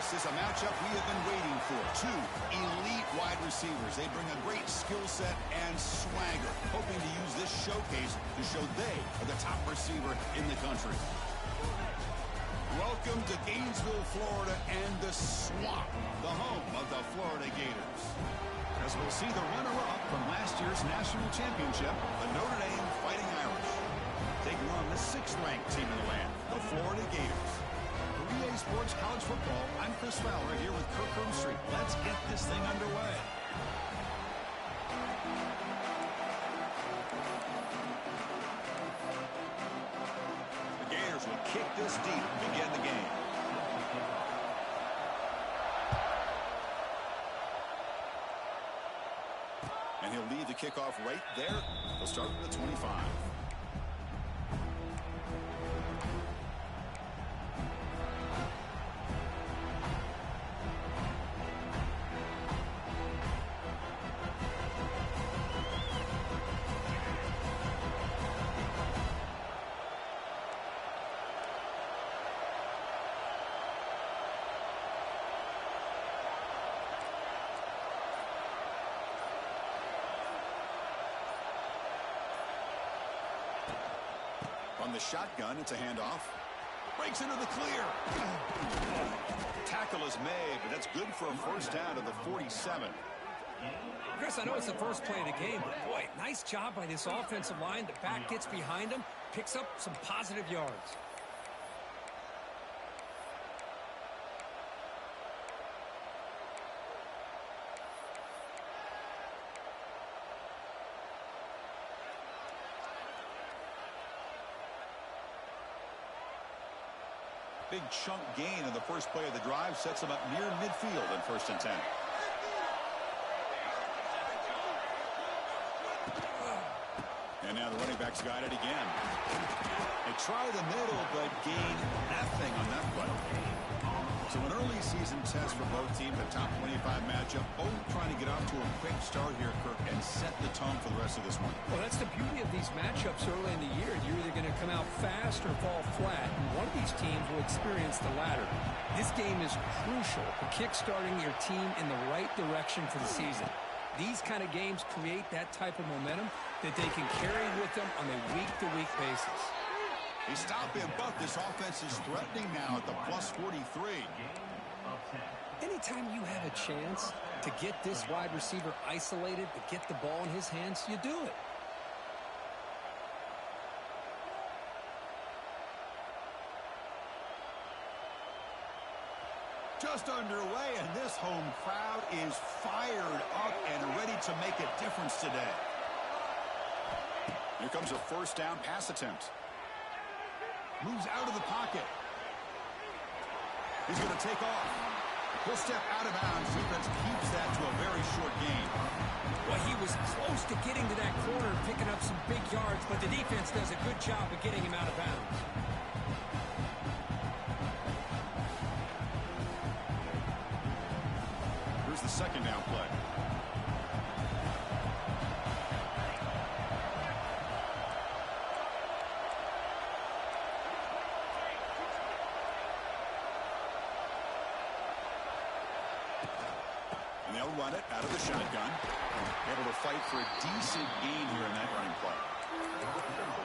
This is a matchup we have been waiting for. Two elite wide receivers. They bring a great skill set and swagger, hoping to use this showcase to show they are the top receiver in the country. Welcome to Gainesville, Florida, and the Swamp, the home of the Florida Gators. As we'll see the runner-up from last year's national championship, the Notre Dame Fighting Irish, taking on the 6th-ranked team in the land, the Florida Gators. For EA Sports College Football, I'm Chris Fowler here with Kirk Herbstreit. Let's get this thing underway. The Gators will kick this deep to begin the game. And he'll lead the kickoff right there. He'll start with the 25. On the shotgun, it's a handoff. Breaks into the clear. Tackle is made, but that's good for a first down to the 47. Chris, I know it's the first play of the game, but boy, nice job by this offensive line. The back gets behind him, picks up some positive yards. Big chunk gain in the first play of the drive sets him up near midfield in 1st and 10. And now the running back's got it again. They try the middle, but gain nothing on that play. So an early season test for both teams, a top 25 matchup. Both trying to get off to a quick start here, Kirk, and set the tone for the rest of this one. Well, that's the beauty of these matchups early in the year. You're either going to come out fast or fall flat, and one of these teams will experience the latter. This game is crucial for kick-starting your team in the right direction for the season. These kind of games create that type of momentum that they can carry with them on a week-to-week basis. They stop him, but this offense is threatening now at the plus 43. Anytime you have a chance to get this wide receiver isolated, to get the ball in his hands, you do it. Just underway, and this home crowd is fired up and ready to make a difference today. Here comes a first down pass attempt. Moves out of the pocket. He's going to take off. He'll step out of bounds. Defense keeps that to a very short gain. Well, he was close to getting to that corner, picking up some big yards, but the defense does a good job of getting him out of bounds. Here's the second down play. They'll run it out of the shotgun. Able to fight for a decent gain here in that running play.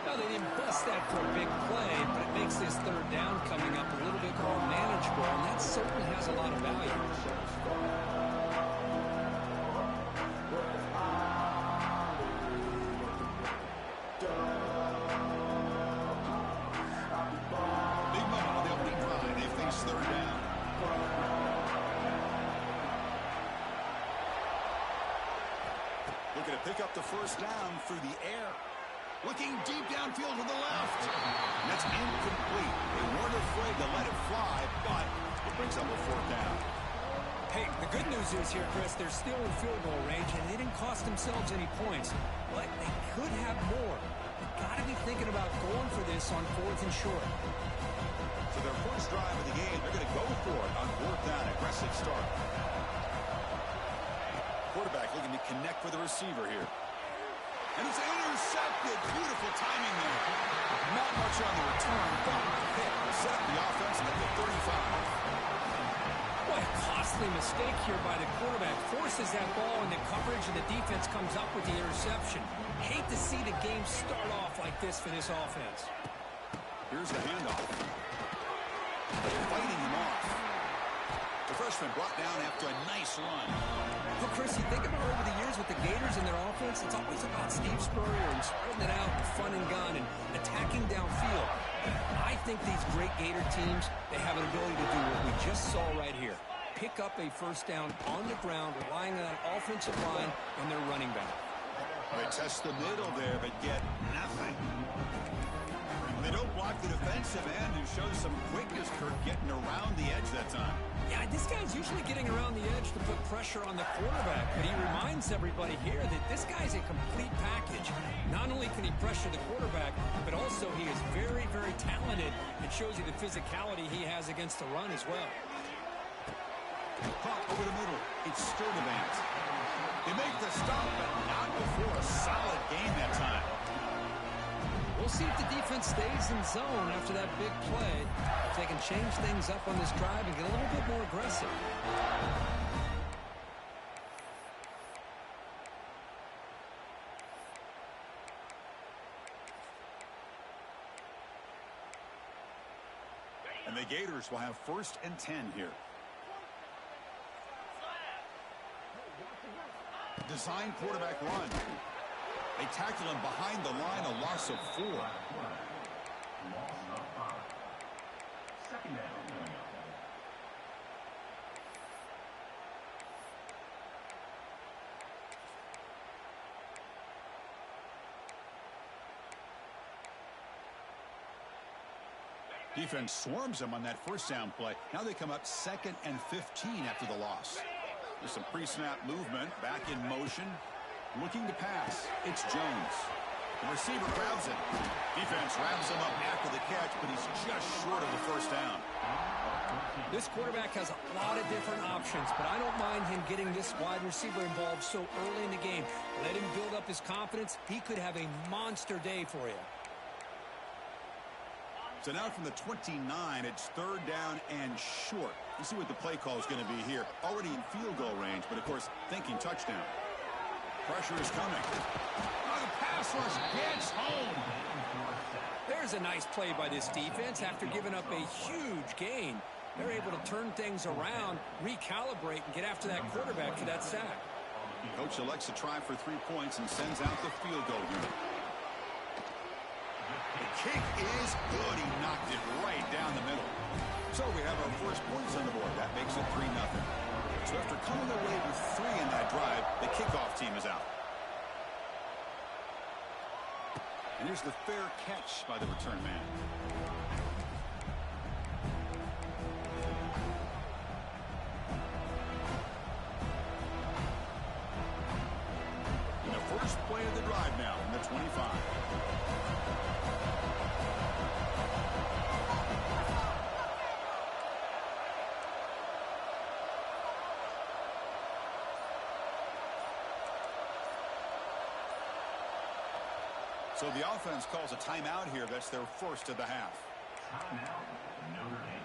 Now, they didn't bust that for a big play, but it makes this third down coming up a little bit more manageable, and that certainly has a lot of value. Big moment on the opening drive. They face third down. Looking to pick up the first down through the air. Looking deep downfield to the left. And that's incomplete. They weren't afraid to let it fly, but it brings up a fourth down. Hey, the good news is here, Chris, they're still in field goal range, and they didn't cost themselves any points. But they could have more. They've got to be thinking about going for this on 4th and short. So their first drive of the game, they're going to go for it on 4th down. Aggressive start. Quarterback looking to connect with the receiver here. And it's intercepted. Beautiful timing there. Not much on the return, but the pick will set up the offense at the 35. Boy, a costly mistake here by the quarterback. Forces that ball into coverage, and the defense comes up with the interception. Hate to see the game start off like this for this offense. Here's the handoff. Fighting him off. The freshman brought down after a nice run. Well, Chris, you think about over the years with the Gators and their offense, it's always about Steve Spurrier and spreading it out and fun and gun and attacking downfield. I think these great Gator teams, they have an ability to do what we just saw right here. Pick up a first down on the ground, relying on that offensive line and their running back. They test the middle there, but get nothing. They don't block the defensive end, who shows some quickness, Kurt, getting around the edge that time. Yeah, this guy's usually getting around the edge to put pressure on the quarterback, but he reminds everybody here that this guy's a complete package. Not only can he pressure the quarterback, but also he is very, very talented. It shows you the physicality he has against the run as well. Caught over the middle. It's Sturdivant. They make the stop, but not before a solid gain that time. We'll see if the defense stays in zone after that big play. If they can change things up on this drive and get a little bit more aggressive. And the Gators will have 1st and 10 here. Design quarterback run. They tackle him behind the line, a loss of 4. Defense swarms them on that first down play. Now they come up 2nd and 15 after the loss. There's some pre-snap movement, back in motion. Looking to pass. It's Jones. The receiver grabs it. Defense wraps him up after the catch, but he's just short of the first down. This quarterback has a lot of different options, but I don't mind him getting this wide receiver involved so early in the game. Let him build up his confidence. He could have a monster day for you. So now from the 29, it's 3rd down and short. You see what the play call is going to be here. Already in field goal range, but of course, thinking touchdown. Pressure is coming. Oh, the pass rush gets home. There's a nice play by this defense. After giving up a huge gain, they're able to turn things around, recalibrate, and get after that quarterback for that sack. Coach elects to try for 3 points and sends out the field goal unit. The kick is good. He knocked it right down the middle. So we have our first points on the board. That makes it 3-0. So after coming away with 3 in that drive, the kickoff team is out. And here's the fair catch by the return man. And the first play of the drive now in the 25. So the offense calls a timeout here. That's their first of the half. Timeout, Notre Dame.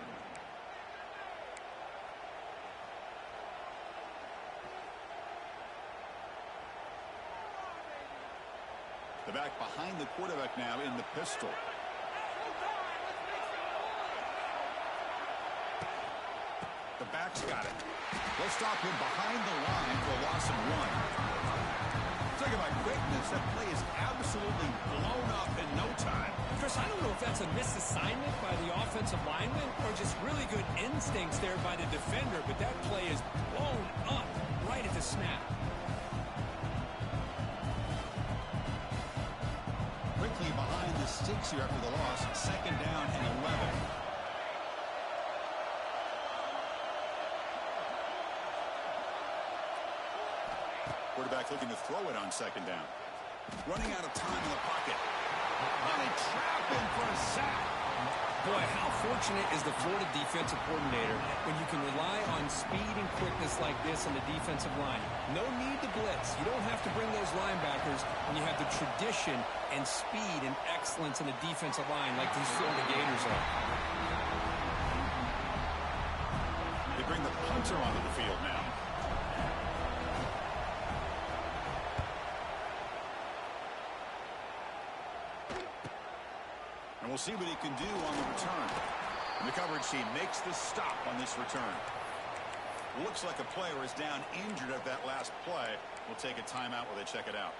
The back behind the quarterback now in the pistol. The back's got it. They'll stop him behind the line for a loss of 1. Talk about quickness. That play is absolutely blown up in no time. Chris, I don't know if that's a misassignment by the offensive lineman or just really good instincts there by the defender, but that play is blown up right at the snap. Quickly behind the sticks here after the loss. 2nd down and 11. Quarterback looking to throw it on 2nd down. Running out of time in the pocket. And they trap him for a sack. Boy, how fortunate is the Florida defensive coordinator when you can rely on speed and quickness like this on the defensive line. No need to blitz. You don't have to bring those linebackers when you have the tradition and speed and excellence in the defensive line like these Florida Gators are. They bring the punt Offense are onto the field now. And we'll see what he can do on the return. And the coverage team makes the stop on this return. Looks like a player is down injured at that last play. We'll take a timeout while they check it out.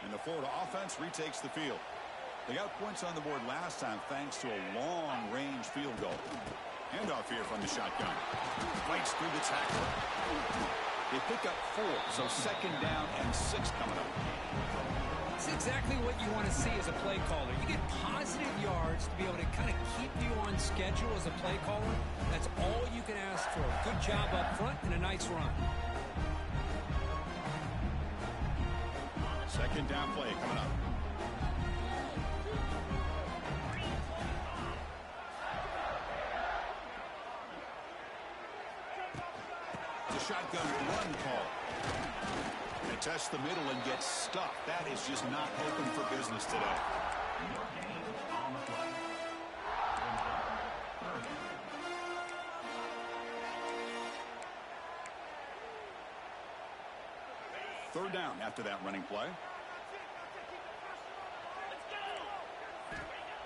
And the Florida offense retakes the field. They got points on the board last time thanks to a long-range field goal. Handoff here from the shotgun. Fights through the tackle. They pick up 4, so 2nd down and 6 coming up. It's exactly what you want to see as a play caller. You get positive yards to be able to kind of keep you on schedule as a play caller. That's all you can ask for. Good job up front and a nice run. 2nd down play coming up. The shotgun run call. They test the middle and get stuck. That is just not open for business today. Third down after that running play.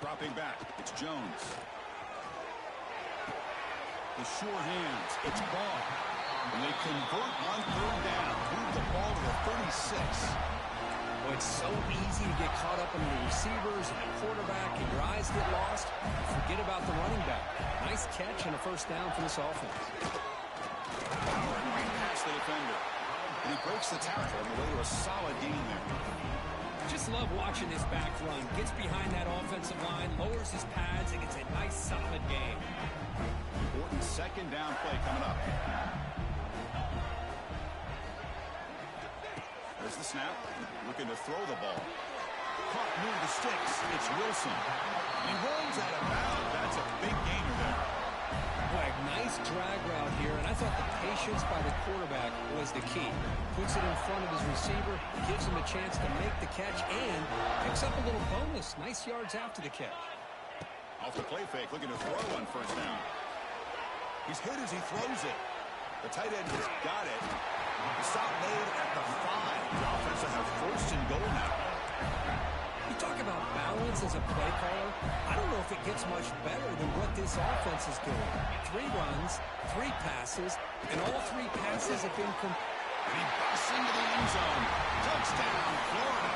Dropping back, it's Jones. The sure hands, it's Ball. And they convert on 3rd down. Move the ball to the 36. Well, it's so easy to get caught up in the receivers and the quarterback, and your eyes get lost. Forget about the running back. Nice catch and a 1st down for this offense. Past the defender. And he breaks the tackle on the way to a solid gain there. Just love watching this back run. Gets behind that offensive line, lowers his pads, and gets a nice solid gain. Important 2nd down play coming up. There's the snap. Looking to throw the ball. Caught near the sticks. It's Wilson. He rolls out of bounds. That's a big gainer there. Boy, nice drag route here, and I thought the patience by the quarterback was the key. Puts it in front of his receiver, gives him a chance to make the catch, and picks up a little bonus. Nice yards after the catch. Off the play fake, looking to throw on 1st down. He's hit as he throws it. The tight end has got it. The stop made at the 5. The offense will have 1st and goal now. You talk about balance as a play caller. I don't know if it gets much better than what this offense is doing. 3 runs, 3 passes, and all 3 passes have been And he busts into the end zone. Touchdown, Florida.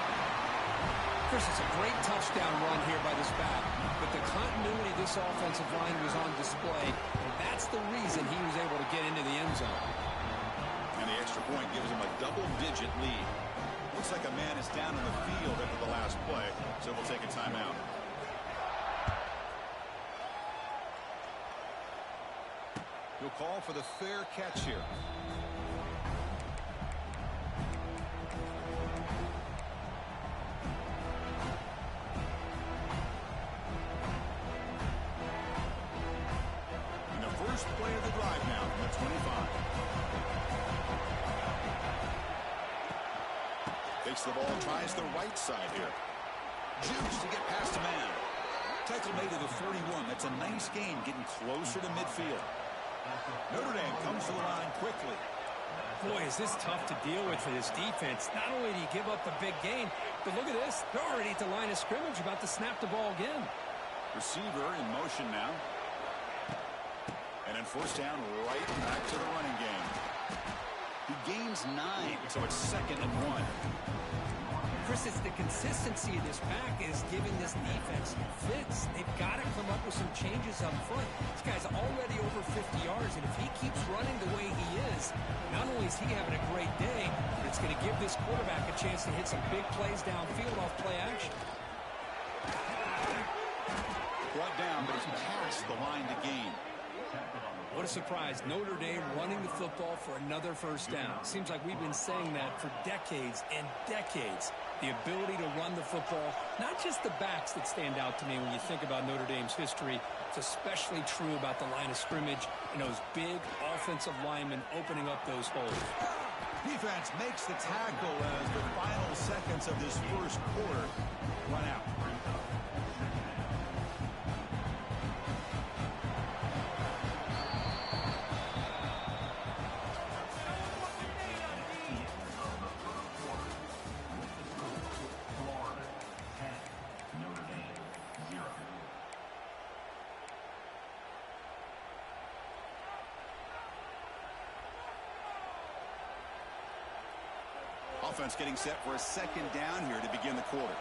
Chris, it's a great touchdown run here by this back, but the continuity of this offensive line was on display, and that's the reason he was able to get into the end zone. And the extra point gives him a double-digit lead. Looks like a man is down in the field after the last play, so we'll take a timeout. He'll call for the fair catch here. And the first play of the drive now from the 25. Takes the ball, tries the right side here. Juice to get past a man. Tackle made to the 41. That's a nice gain, getting closer to midfield. Notre Dame comes to the line quickly. Boy, is this tough to deal with for this defense. Not only do you give up the big gain, but look at this. They're already at the line of scrimmage, about to snap the ball again. Receiver in motion now. And then 1st down, right back to the running game. He gains 9, so it's 2nd and 1. Chris, it's the consistency of this pack is giving this defense fits. They've got to come up with some changes up front. This guy's already over 50 yards, and if he keeps running the way he is, not only is he having a great day, but it's going to give this quarterback a chance to hit some big plays downfield off play action. Brought down, but he's past the line to gain. What a surprise. Notre Dame running the football for another 1st down. Seems like we've been saying that for decades and decades. The ability to run the football, not just the backs that stand out to me when you think about Notre Dame's history. It's especially true about the line of scrimmage and those big offensive linemen opening up those holes. Defense makes the tackle as the final seconds of this 1st quarter run out. offense getting set for a second down here to begin the quarter.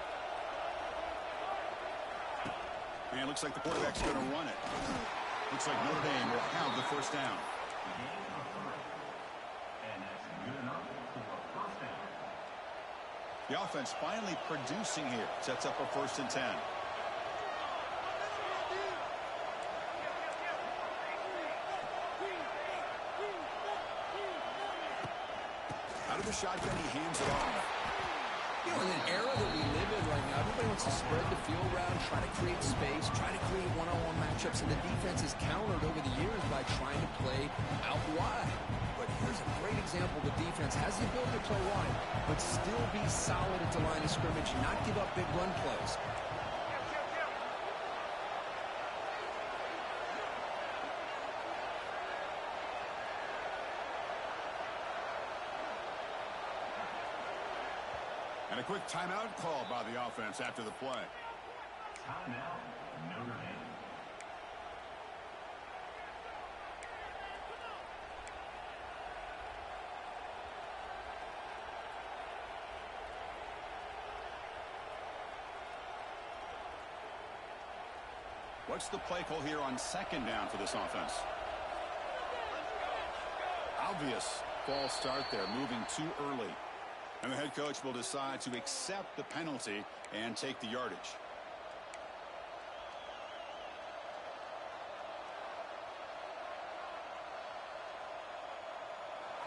And it looks like the quarterback's going to run it. Looks like Notre Dame will have the first down. The offense finally producing here. Sets up a 1st and 10. Out of the shotgun, he hands it off. You know, in an era that we live in right now, everybody wants to spread the field around, try to create space, try to create one-on-one matchups, and the defense is countered over the years by trying to play out wide. But here's a great example. The defense has the ability to play wide, but still be solid at the line of scrimmage, not give up big run plays. And a quick timeout called by the offense after the play. Timeout, Notre Dame. What's the play call here on 2nd down for this offense? Obvious false start there, moving too early. And the head coach will decide to accept the penalty and take the yardage.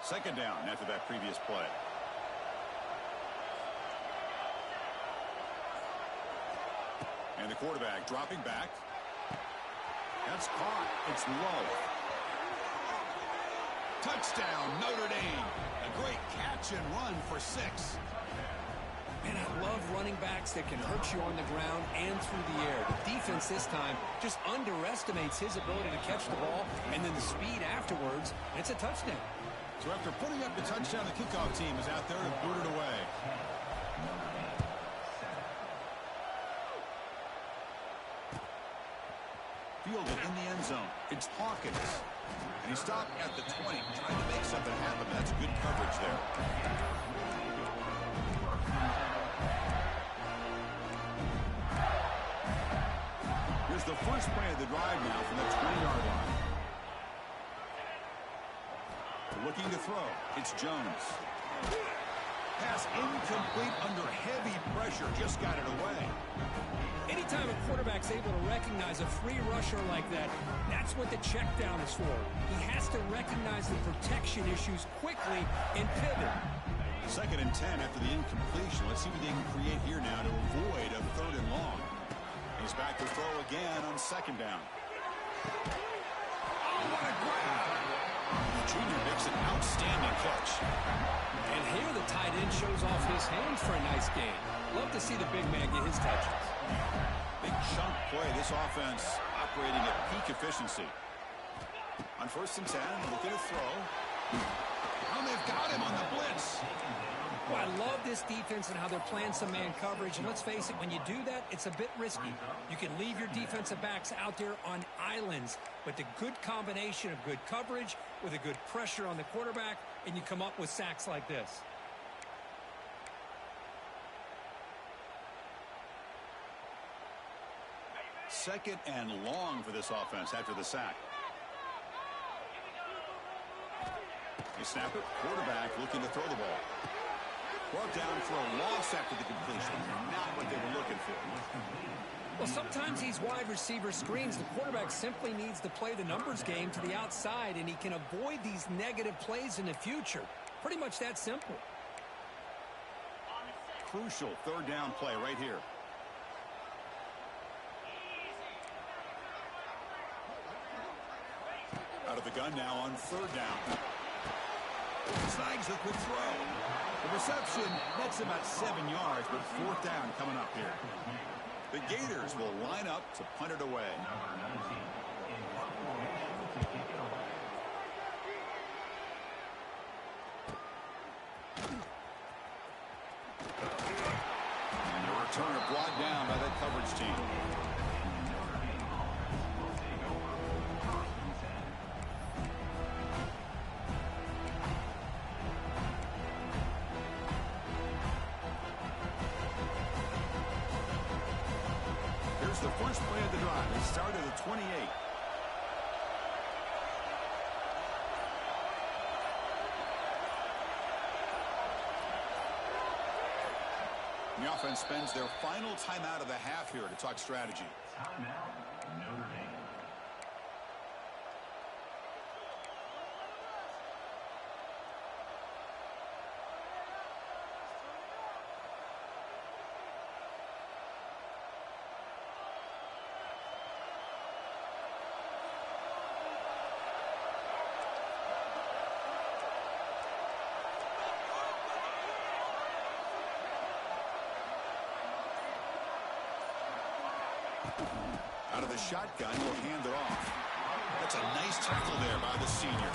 Second down after that previous play. And the quarterback dropping back. That's caught. It's low. Touchdown, Notre Dame. A great catch and run for 6. Man, I love running backs that can hurt you on the ground and through the air. The defense this time just underestimates his ability to catch the ball, and then the speed afterwards, and it's a touchdown. So after putting up the touchdown, the kickoff team is out there to boot it away. Fielded in the end zone. It's Hawkins. And he stopped at the 20, trying to make something happen. That's good coverage there. Here's the first play of the drive now from the 20-yard line. Looking to throw. It's Jones. Pass incomplete under heavy pressure. Just got it away. Anytime a quarterback's able to recognize a free rusher like that, that's what the check down is for. He has to recognize the protection issues quickly and pivot. 2nd and 10 after the incompletion. Let's see what they can create here now to avoid a 3rd and long. He's back to throw again on 2nd down. Oh, what a grab! Junior makes an outstanding catch. And here the tight end shows off his hands for a nice game. Love to see the big man get his touches. Big chunk play. This offense operating at peak efficiency. On 1st and 10, looking to throw. Oh, they've got him on the blitz. Well, I love this defense and how they're playing some man coverage. And let's face it, when you do that, it's a bit risky. You can leave your defensive backs out there on islands. But the good combination of good coverage with a good pressure on the quarterback, and you come up with sacks like this. Second and long for this offense after the sack. They snap it. Quarterback looking to throw the ball. Brought down for a loss after the completion. Not what they were looking for. Well, sometimes these wide receiver screens, the quarterback simply needs to play the numbers game to the outside, and he can avoid these negative plays in the future. Pretty much that simple. Crucial 3rd down play right here. Out of the gun now on 3rd down. Snags a quick throw. The reception nets about 7 yards, but 4th down coming up here. The Gators will line up to punt it away. And the returner brought down by that coverage team. the first play of the drive. It started at 28. The offense spends their final timeout of the half here to talk strategy. Timeout, Notre Dame. Out of the shotgun, he'll hand it off. That's a nice tackle there by the senior.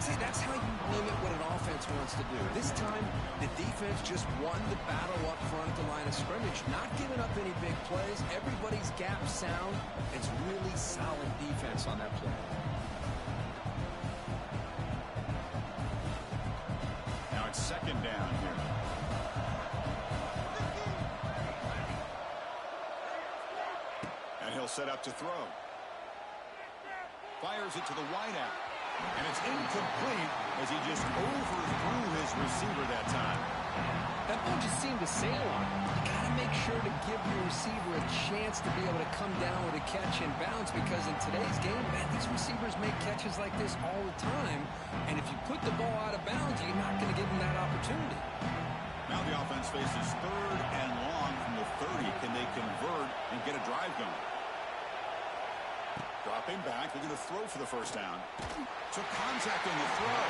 See, that's how you limit what an offense wants to do. This time, the defense just won the battle up front at the line of scrimmage, not giving up any big plays. Everybody's gap sound. It's really solid defense on that play. Now it's second down here. And he'll set up to throw. Fires it to the wideout. And it's incomplete as he just overthrew his receiver that time. That ball just seemed to sail on him. You got to make sure to give your receiver a chance to be able to come down with a catch and bounce, because in today's game, man, these receivers make catches like this all the time. And if you put the ball out of bounds, you're not going to give them that opportunity. Now the offense faces third and long from the 30. Can they convert and get a drive going? Dropping back, they're going to throw for the first down. Took contact on the throw.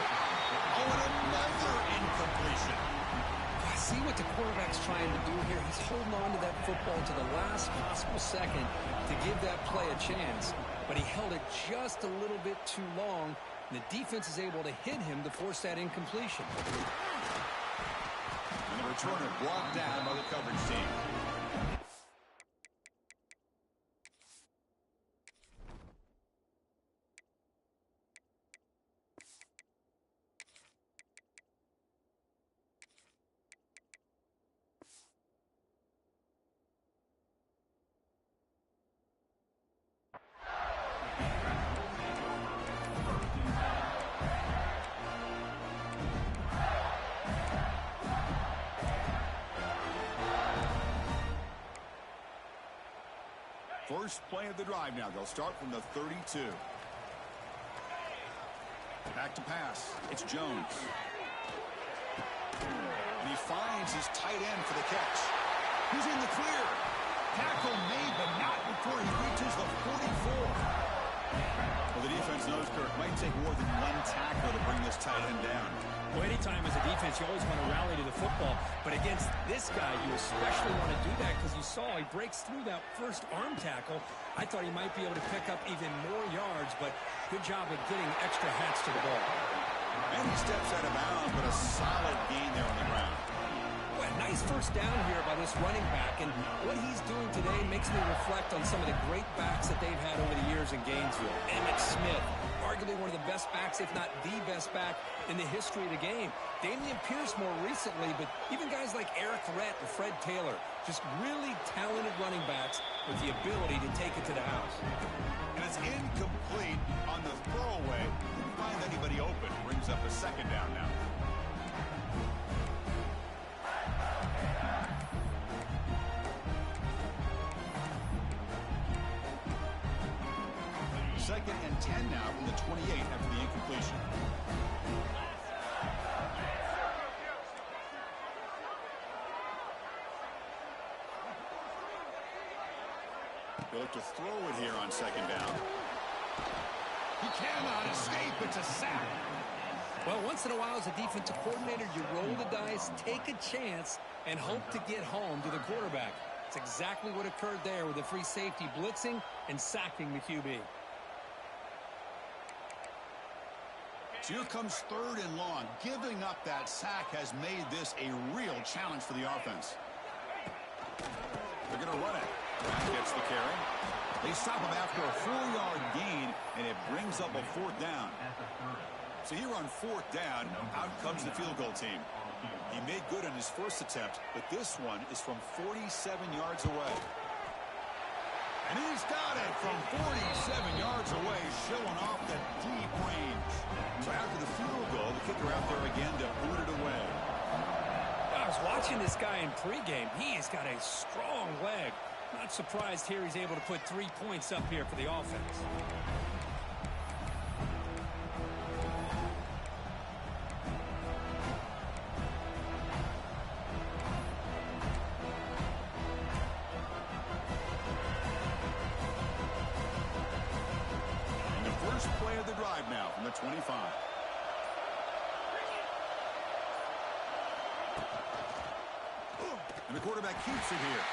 Oh, and another incompletion. I see what the quarterback's trying to do here. He's holding on to that football to the last possible second to give that play a chance. But he held it just a little bit too long. And the defense is able to hit him to force that incompletion. And the returner brought down by the coverage team. First play of the drive now. They'll start from the 32. Back to pass. It's Jones. And he finds his tight end for the catch. He's in the clear. Tackle made, but not before he reaches the 44. Well, the defense knows, Kirk, might take more than one tackle to bring this tight end down. Well, anytime as a defense, you always want to rally to the football. But against this guy, you especially want to do that because you saw he breaks through that first arm tackle. I thought he might be able to pick up even more yards, but good job of getting extra hats to the ball. And he steps out of bounds, but a solid gain there on the ground. Well, nice first down here by this running back. And what he's doing today makes me reflect on some of the great backs that they've had over the years in Gainesville. Emmitt Smith, arguably one of the best backs, if not the best back in the history of the game. Damian Pierce more recently, but even guys like Eric Rhett and Fred Taylor, just really talented running backs with the ability to take it to the house. And it's incomplete on the throwaway. Didn't find anybody open. Brings up a second down now. Second and 10 now from the 28 after the incompletion. They look to throw it here on second down. He cannot escape. It's a sack. Well, once in a while as a defensive coordinator, you roll the dice, take a chance, and hope to get home to the quarterback. It's exactly what occurred there with the free safety blitzing and sacking the QB. So here comes third and long. Giving up that sack has made this a real challenge for the offense. They're going to run it. That gets the carry. They stop him after a 4-yard gain, and it brings up a fourth down. So here on fourth down, out comes the field goal team. He made good on his first attempt, but this one is from 47 yards away. And he's got it from 47 yards away, showing off the deep range. So after the field goal, the kicker out there again to boot it away. I was watching this guy in pregame. He's got a strong leg. Not surprised here he's able to put 3 points up here for the offense. And the first play of the drive now from the 25. And the quarterback keeps it here.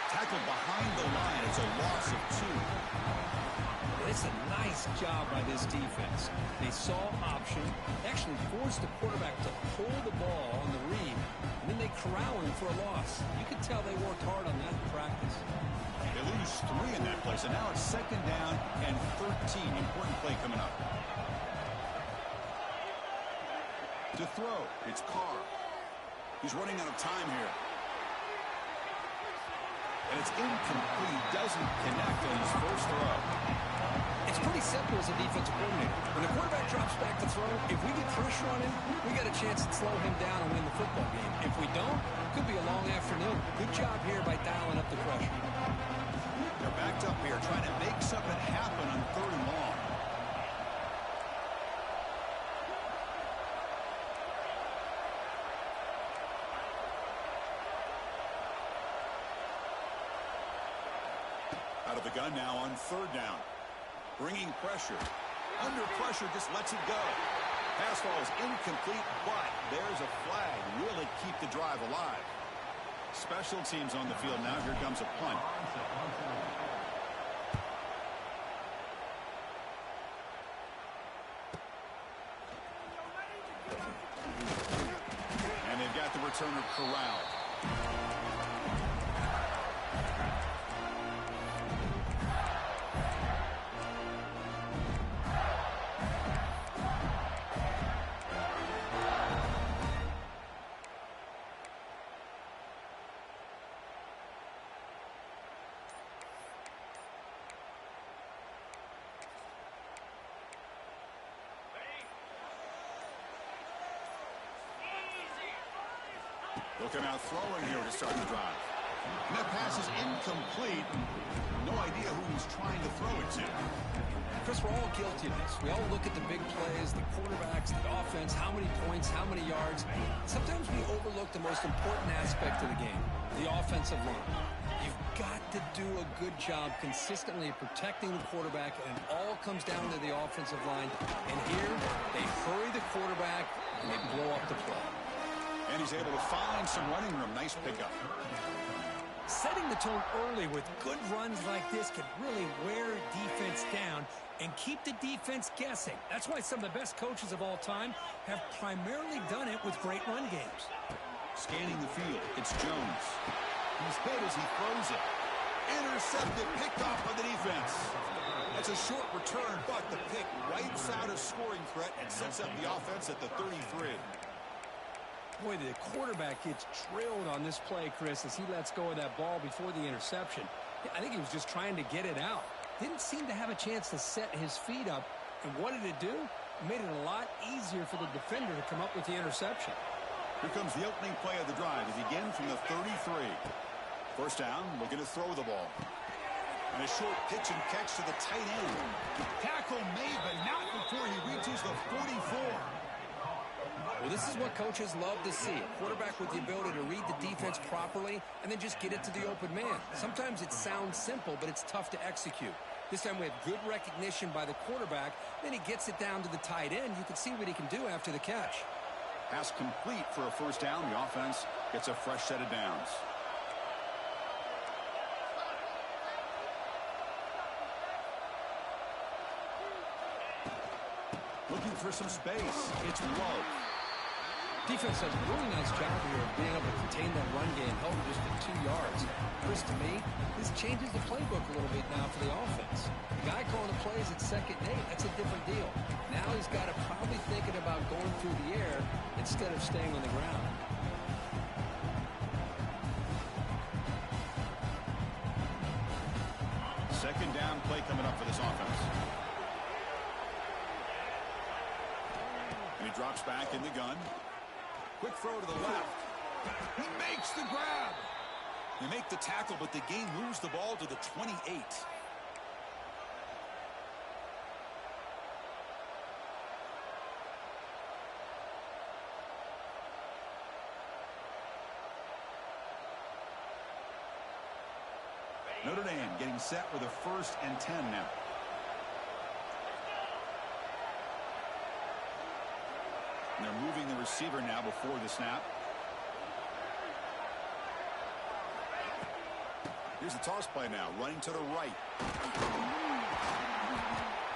Tackled behind the line. It's a loss of 2. It's a nice job by this defense. They saw option, actually forced the quarterback to pull the ball on the read, and then they corral him for a loss. You can tell they worked hard on that in practice. They lose 3 in that play, so now it's 2nd down and 13. Important play coming up. To throw, it's Carr. He's running out of time here. And it's incomplete. Doesn't connect on his first throw. It's pretty simple as a defensive coordinator. When the quarterback drops back to throw, if we get pressure on him, we got a chance to slow him down and win the football game. If we don't, it could be a long afternoon. Good job here by dialing up the pressure. They're backed up here trying to make something happen on 3rd and long. Out of the gun now on 3rd down. Bringing pressure. Under pressure, just lets it go. Pass ball is incomplete, but there's a flag. Will it keep the drive alive? Special teams on the field now. Here comes a punt. And they've got the returner corralled. Looking out throwing here to start the drive. And that pass is incomplete. No idea who he's trying to throw it to. Chris, we're all guilty of this. We all look at the big plays, the quarterbacks, the offense, how many points, how many yards. Sometimes we overlook the most important aspect of the game, the offensive line. You've got to do a good job consistently protecting the quarterback, and it all comes down to the offensive line. And here, they hurry the quarterback, and they blow up the play. And he's able to find some running room. Nice pickup. Setting the tone early with good runs like this can really wear defense down and keep the defense guessing. That's why some of the best coaches of all time have primarily done it with great run games. Scanning the field, it's Jones. He's hit as he throws it. Intercepted, picked off by the defense. That's a short return, but the pick wipes out a scoring threat and sets up the offense at the 33. Boy, the quarterback gets drilled on this play, Chris, as he lets go of that ball before the interception. I think he was just trying to get it out. Didn't seem to have a chance to set his feet up. And what did it do? It made it a lot easier for the defender to come up with the interception. Here comes the opening play of the drive. It begins from the 33. First down, looking to throw the ball. And a short pitch and catch to the tight end. Tackle made, but not before he reaches the 44. Well, this is what coaches love to see. A quarterback with the ability to read the defense properly and then just get it to the open man. Sometimes it sounds simple, but it's tough to execute. This time we have good recognition by the quarterback. Then he gets it down to the tight end. You can see what he can do after the catch. Pass complete for a first down. The offense gets a fresh set of downs. Looking for some space. It's Love. Defense does a really nice job here of being able to contain that run game, held just at 2 yards. Chris, to me, this changes the playbook a little bit now for the offense. The guy calling the plays at 2nd and 8, that's a different deal. Now he's got to probably thinking about going through the air instead of staying on the ground. Second down play coming up for this offense. And he drops back in the gun. Quick throw to the left. He makes the grab. They make the tackle, but the game moves the ball to the 28. Notre Dame getting set with a 1st and 10 now. And they're moving the receiver now before the snap. Here's the toss play now, running to the right.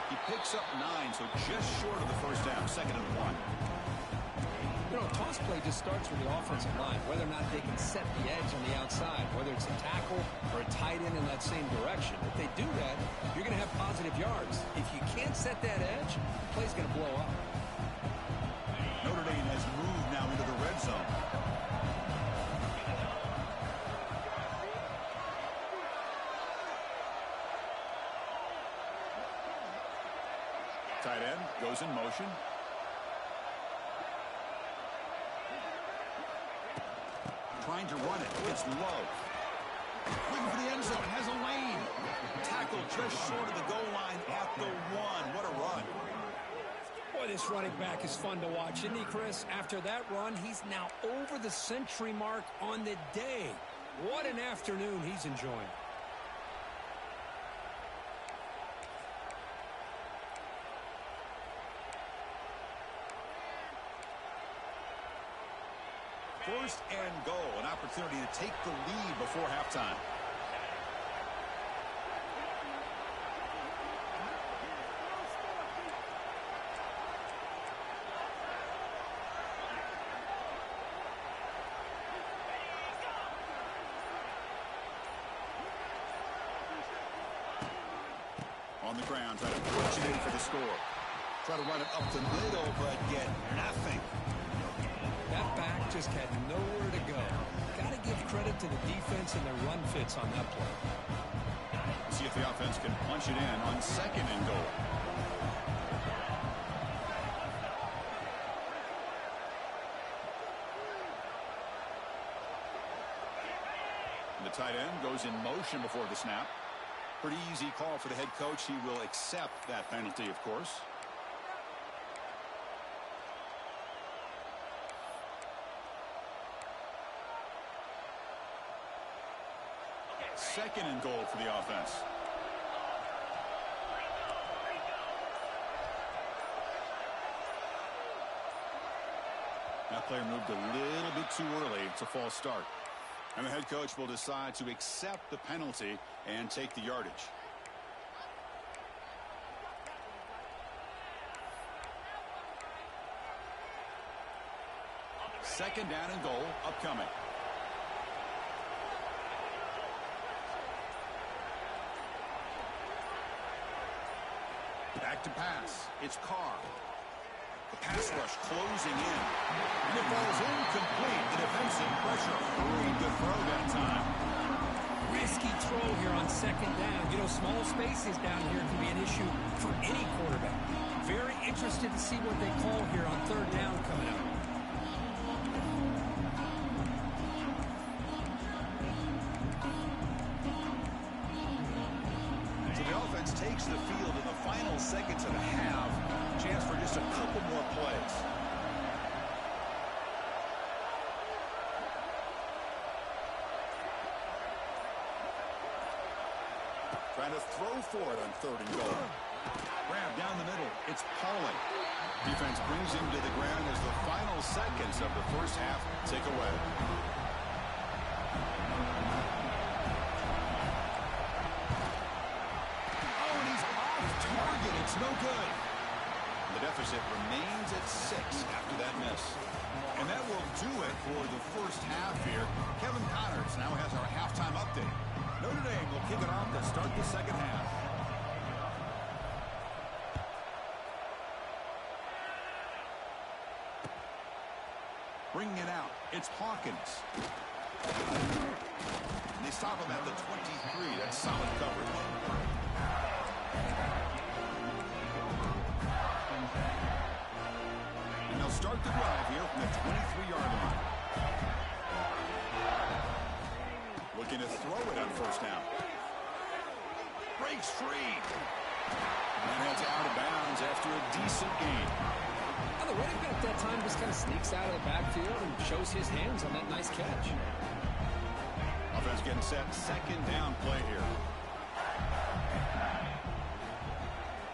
He picks up 9, so just short of the first down, 2nd and 1. You know, toss play just starts with the offensive line, whether or not they can set the edge on the outside, whether it's a tackle or a tight end in that same direction. If they do that, you're going to have positive yards. If you can't set that edge, the play's going to blow up. Notre Dame has moved now into the red zone. Tight end goes in motion. Trying to run it. It's low. Looking for the end zone. Has a lane. Tackle just short of the goal line at the 1. What a run. Boy, this running back is fun to watch, isn't he, Chris? After that run, he's now over the century mark on the day. What an afternoon he's enjoying. First and goal, an opportunity to take the lead before halftime. On the ground, trying to push it in for the score. Try to run it up the middle, but get nothing. That back just had nowhere to go. Got to give credit to the defense and their run fits on that play. See if the offense can punch it in on 2nd and goal. And the tight end goes in motion before the snap. Pretty easy call for the head coach. He will accept that penalty, of course. 2nd and goal for the offense. That player moved a little bit too early. It's a false start. And the head coach will decide to accept the penalty and take the yardage. Second down and goal upcoming. Back to pass. It's Carr. The pass rush closing in. And it falls incomplete. The defensive pressure hurried the throw that time. Risky throw here on 2nd down. You know, small spaces down here can be an issue for any quarterback. Very interested to see what they call here on 3rd down coming up. Takes the field in the final seconds of the half. Chance for just a couple more plays. Trying to throw for it on 3rd and goal. Grab down the middle. It's Pauling. Defense brings him to the ground as the final seconds of the first half tick away. It's no good. The deficit remains at 6 after that miss. And that will do it for the first half here. Kevin Connors now has our halftime update. Notre Dame will kick it off to start the second half. Bringing it out, it's Hawkins. They stop him at the 23. That's solid coverage. And they'll start the drive here from the 23-yard line. Looking to throw it on first down. Breaks free. And that's out of bounds after a decent gain. Well, the running back that time just kind of sneaks out of the backfield and shows his hands on that nice catch. Offense getting set. Second down play here.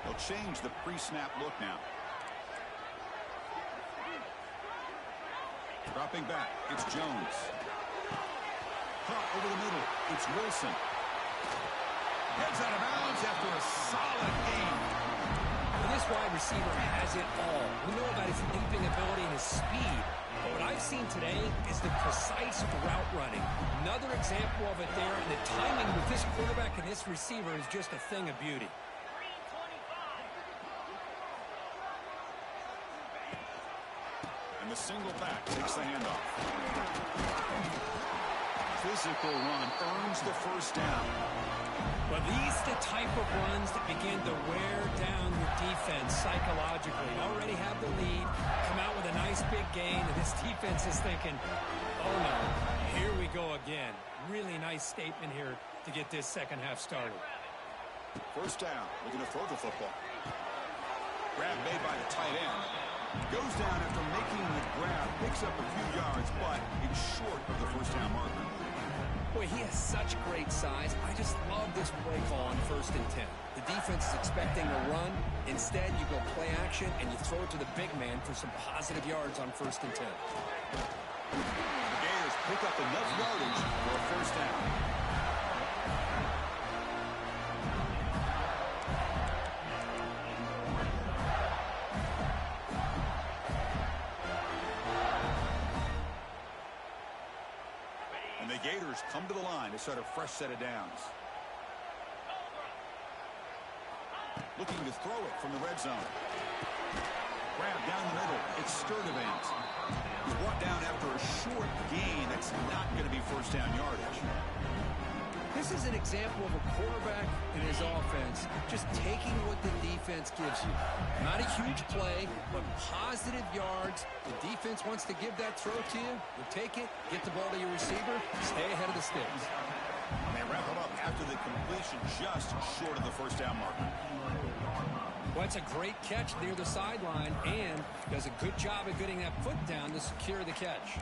They'll change the pre-snap look now. Dropping back. It's Jones. Caught over the middle. It's Wilson. Gets out of bounds after a solid gain. Well, this wide receiver has it all. We know about his leaping ability and his speed. But what I've seen today is the precise route running. Another example of it there, and the timing with this quarterback and this receiver is just a thing of beauty. And the single back takes the handoff. Physical run earns the first down. But these the type of runs that begin to wear down your defense psychologically. Already have the lead, come out with a nice big gain, and this defense is thinking, oh no, here we go again. Really nice statement here to get this second half started. First down, looking to throw the football. Grab made by the tight end. Goes down after making the grab, picks up a few yards, but it's short of the first down marker. Boy, he has such great size. I just love this play call on 1st and 10. The defense is expecting a run. Instead, you go play action, and you throw it to the big man for some positive yards on 1st and 10. The Gators pick up enough yardage for a first down. The Gators come to the line to start a fresh set of downs. Looking to throw it from the red zone. Grab down the middle. It's Sturdivant. He's brought down after a short gain. That's not going to be first down yardage. This is an example of a quarterback and his offense just taking what the defense gives you. Not a huge play, but positive yards. The defense wants to give that throw to you. You take it, get the ball to your receiver, stay ahead of the sticks. And they wrap it up after the completion just short of the first down marker. Well, it's a great catch near the sideline and does a good job of getting that foot down to secure the catch.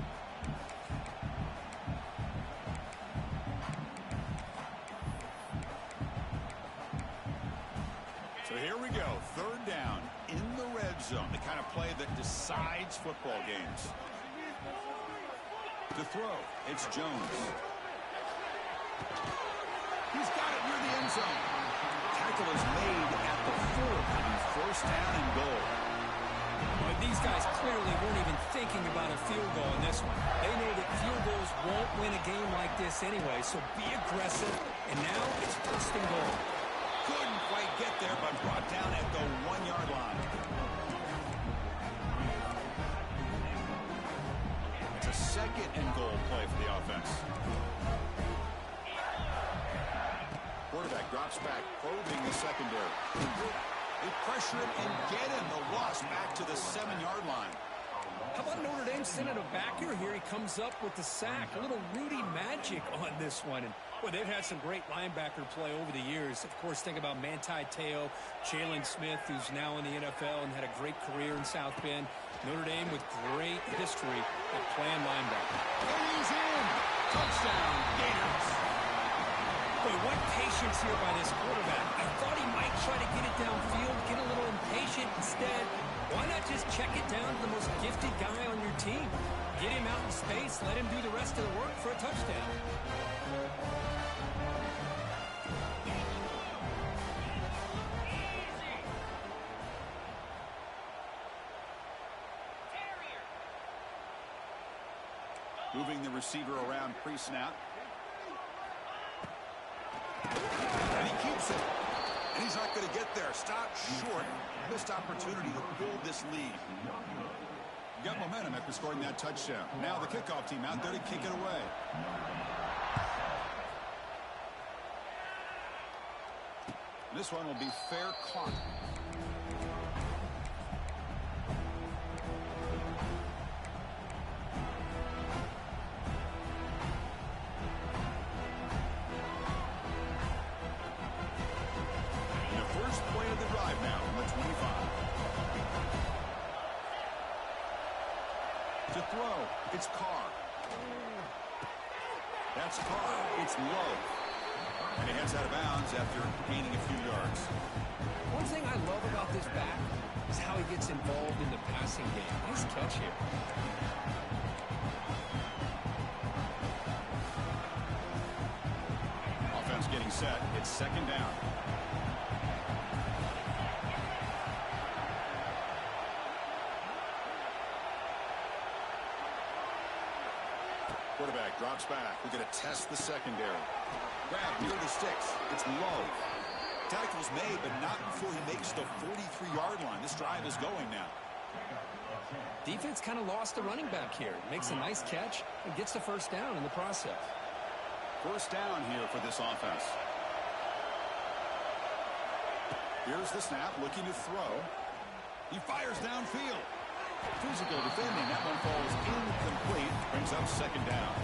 So here we go, third down in the red zone, the kind of play that decides football games. To throw, it's Jones. He's got it near the end zone. Tackle is made at the 4, first down and goal. But these guys clearly weren't even thinking about a field goal in this one. They know that field goals won't win a game like this anyway, so be aggressive, and now it's first and goal. Couldn't quite get there, but brought down at the 1-yard line. It's a second and goal play for the offense. Quarterback drops back, probing the secondary. They pressure it and get him. The loss back to the 7-yard line. How about Notre Dame sending a backer here? He comes up with the sack. A little Rudy magic on this one. And boy, they've had some great linebacker play over the years. Of course, think about Manti Te'o, Jalen Smith, who's now in the NFL and had a great career in South Bend. Notre Dame with great history at playing linebacker. And he's in. Touchdown, Gators. Boy, what patience here by this quarterback. I thought he might try to get it downfield, get a little impatient. Instead, why not just check it down to the most gifted guy on your team? Get him out in space, let him do the rest of the work for a touchdown. Moving the receiver around pre-snap. And he keeps it. And he's not going to get there. Stop short. Missed opportunity to pull this lead. Got momentum after scoring that touchdown. Now the kickoff team out there to kick it away. This one will be fair caught. And the first play of the drive now from the 25. To throw, it's Carr. That's Carr. It's low. And he heads out of bounds after gaining a few yards. One thing I love about this back is how he gets involved in the passing game. Nice catch here. Offense getting set. It's second down. Quarterback drops back. We're going to test the secondary. Grab near the sticks. It's low. Tackle's made, but not before he makes the 43-yard line. This drive is going now. Defense kind of lost the running back here. Makes a nice catch and gets the first down in the process. First down here for this offense. Here's the snap, looking to throw. He fires downfield. Physical defending. That one falls incomplete. Brings up second down.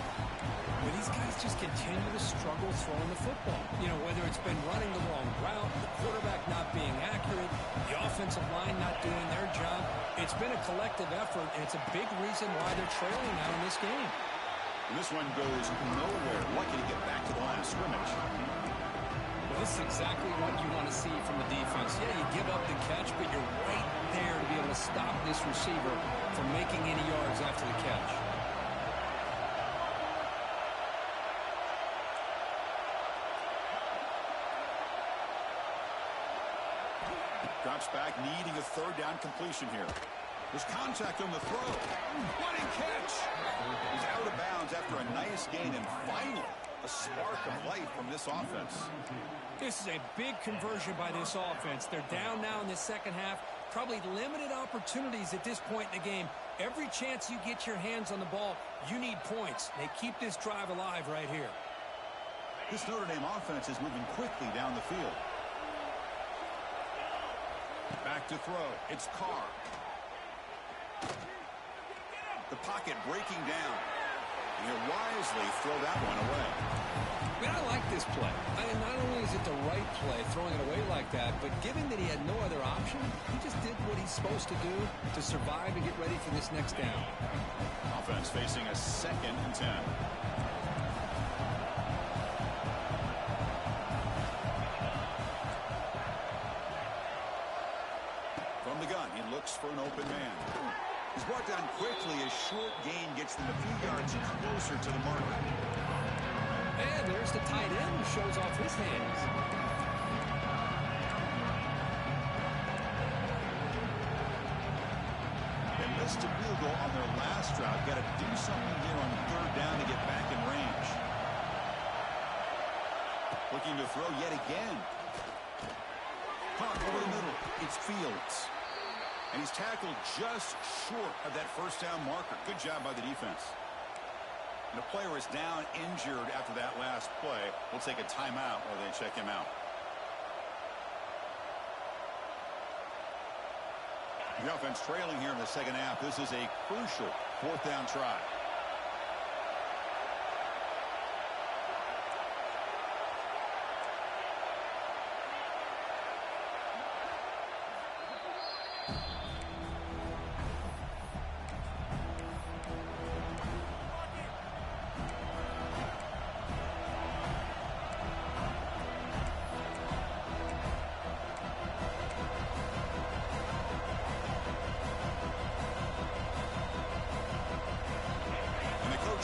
Well, these guys just continue to struggle throwing the football. You know, whether it's been running the wrong route, the quarterback not being accurate, the offensive line not doing their job. It's been a collective effort, and it's a big reason why they're trailing now in this game. And this one goes nowhere. Lucky to get back to the line of scrimmage. Well, this is exactly what you want to see from the defense. Yeah, you give up the catch, but you're right there to be able to stop this receiver from making any yards after the catch. Drops back, needing a third down completion here. There's contact on the throw. What a catch! He's out of bounds after a nice gain, and finally, a spark of life from this offense. This is a big conversion by this offense. They're down now in the second half. Probably limited opportunities at this point in the game. Every chance you get your hands on the ball, you need points. They keep this drive alive right here. This Notre Dame offense is moving quickly down the field. Back to throw. It's Carr. The pocket breaking down. And he'll wisely throw that one away. Man, I like this play. Not only is it the right play, throwing it away like that, but given that he had no other option, he just did what he's supposed to do to survive and get ready for this next down. Offense facing a 2nd and 10. From the gun, he looks for an open man. He's brought down quickly. A short gain gets them a few yards closer to the marker. And there's the tight end who shows off his hands. They missed a field goal on their last drive. Got to do something here on third down to get back in range. Looking to throw yet again. Caught over the middle. It's Fields. And he's tackled just short of that first down marker. Good job by the defense. And the player is down injured after that last play. We'll take a timeout while they check him out. The offense trailing here in the second half. This is a crucial 4th down try.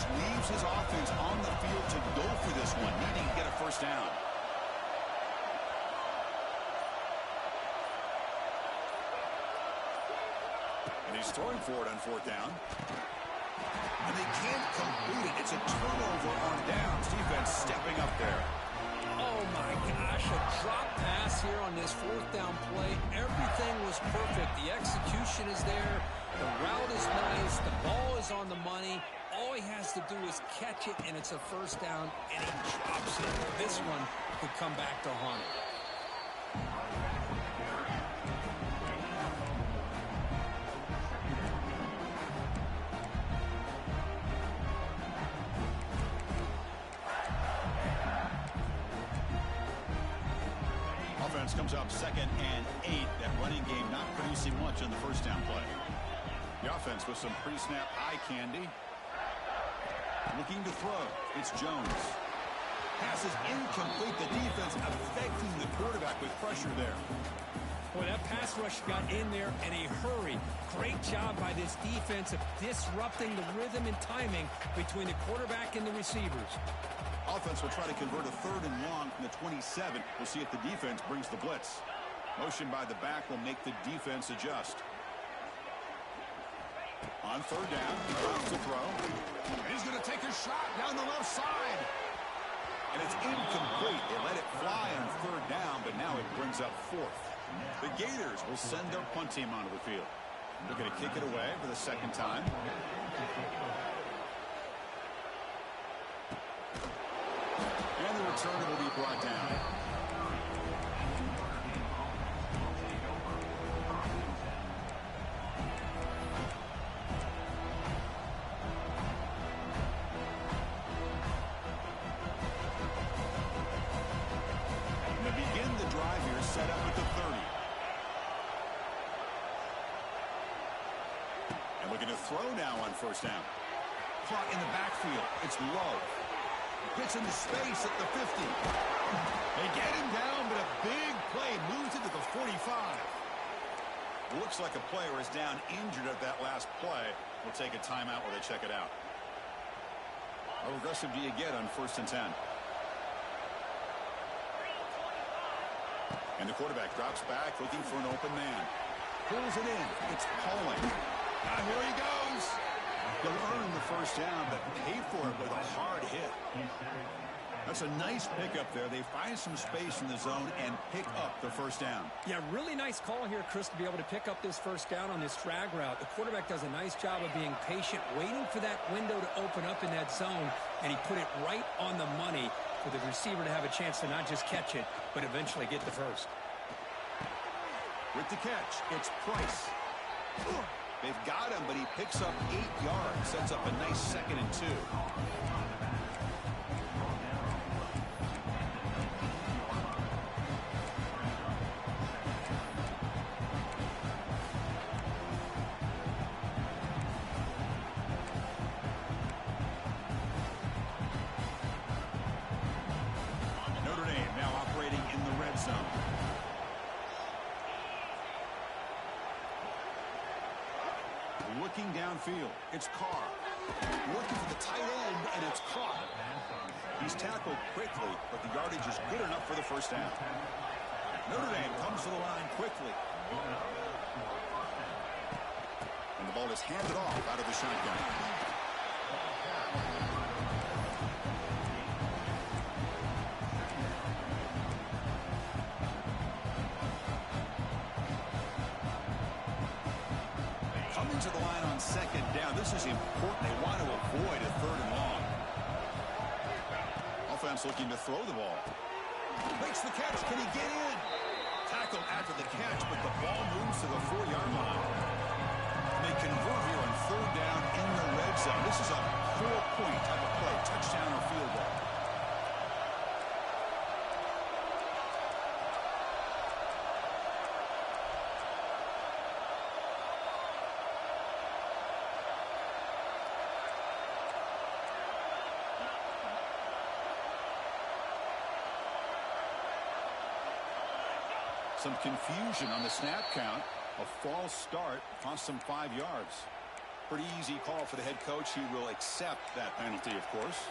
Leaves his offense on the field to go for this one, needing to get a first down. And he's throwing for it on 4th down. And they can't complete it. It's a turnover on downs. Defense stepping up there. Oh, my gosh, a drop pass here on this 4th down play. Everything was perfect. The execution is there. The route is nice. The ball is on the money. All he has to do is catch it, and it's a first down, and he drops it. This one could come back to haunt him. offense comes up 2nd and 8. That running game not producing much on the first down play. The offense with some pre-snap eye candy. Looking to throw. It's Jones. Pass is incomplete. The defense affecting the quarterback with pressure there. Boy, that pass rush got in there in a hurry. Great job by this defense of disrupting the rhythm and timing between the quarterback and the receivers. Offense will try to convert a 3rd and long from the 27. We'll see if the defense brings the blitz. Motion by the back will make the defense adjust. On 3rd down, he drops to throw. He's going to take a shot down the left side. And it's incomplete. They let it fly on 3rd down, but now it brings up 4th. The Gators will send their punt team onto the field. They're going to kick it away for the 2nd time. And the return will be brought down. Set up at the 30. And looking to throw now on 1st down. Caught in the backfield. It's low. Gets into space at the 50. They get him down, but a big play moves it to the 45. Looks like a player is down injured at that last play. We'll take a timeout while they check it out. How aggressive do you get on 1st and 10? And the quarterback drops back, looking for an open man. Pulls it in. It's Pauling. Now here he goes. He'll earn the 1st down, but pay for it with a hard hit. That's a nice pickup there. They find some space in the zone and pick up the 1st down. Yeah, really nice call here, Chris, to be able to pick up this 1st down on this drag route. The quarterback does a nice job of being patient, waiting for that window to open up in that zone, and he put it right on the money for the receiver to have a chance to not just catch it, but eventually get the 1st. With the catch, it's Price. They've got him, but he picks up 8 yards. Sets up a nice 2nd and 2. Notre Dame now operating in the red zone. Looking downfield, it's Carr. Looking for the tight end, and it's caught. He's tackled quickly, but the yardage is good enough for the 1st down. Notre Dame comes to the line quickly. And the ball is handed off out of the shotgun. To the line on 2nd down. This is important. They want to avoid a 3rd and long. Offense looking to throw the ball. Makes the catch. Can he get in? Tackle after the catch, but the ball moves to the 4-yard line. And they convert here on 3rd down in the red zone. This is a 4-point type of play. Touchdown or field goal. Some confusion on the snap count. A false start cost them 5 yards. Pretty easy call for the head coach. He will accept that penalty, of course.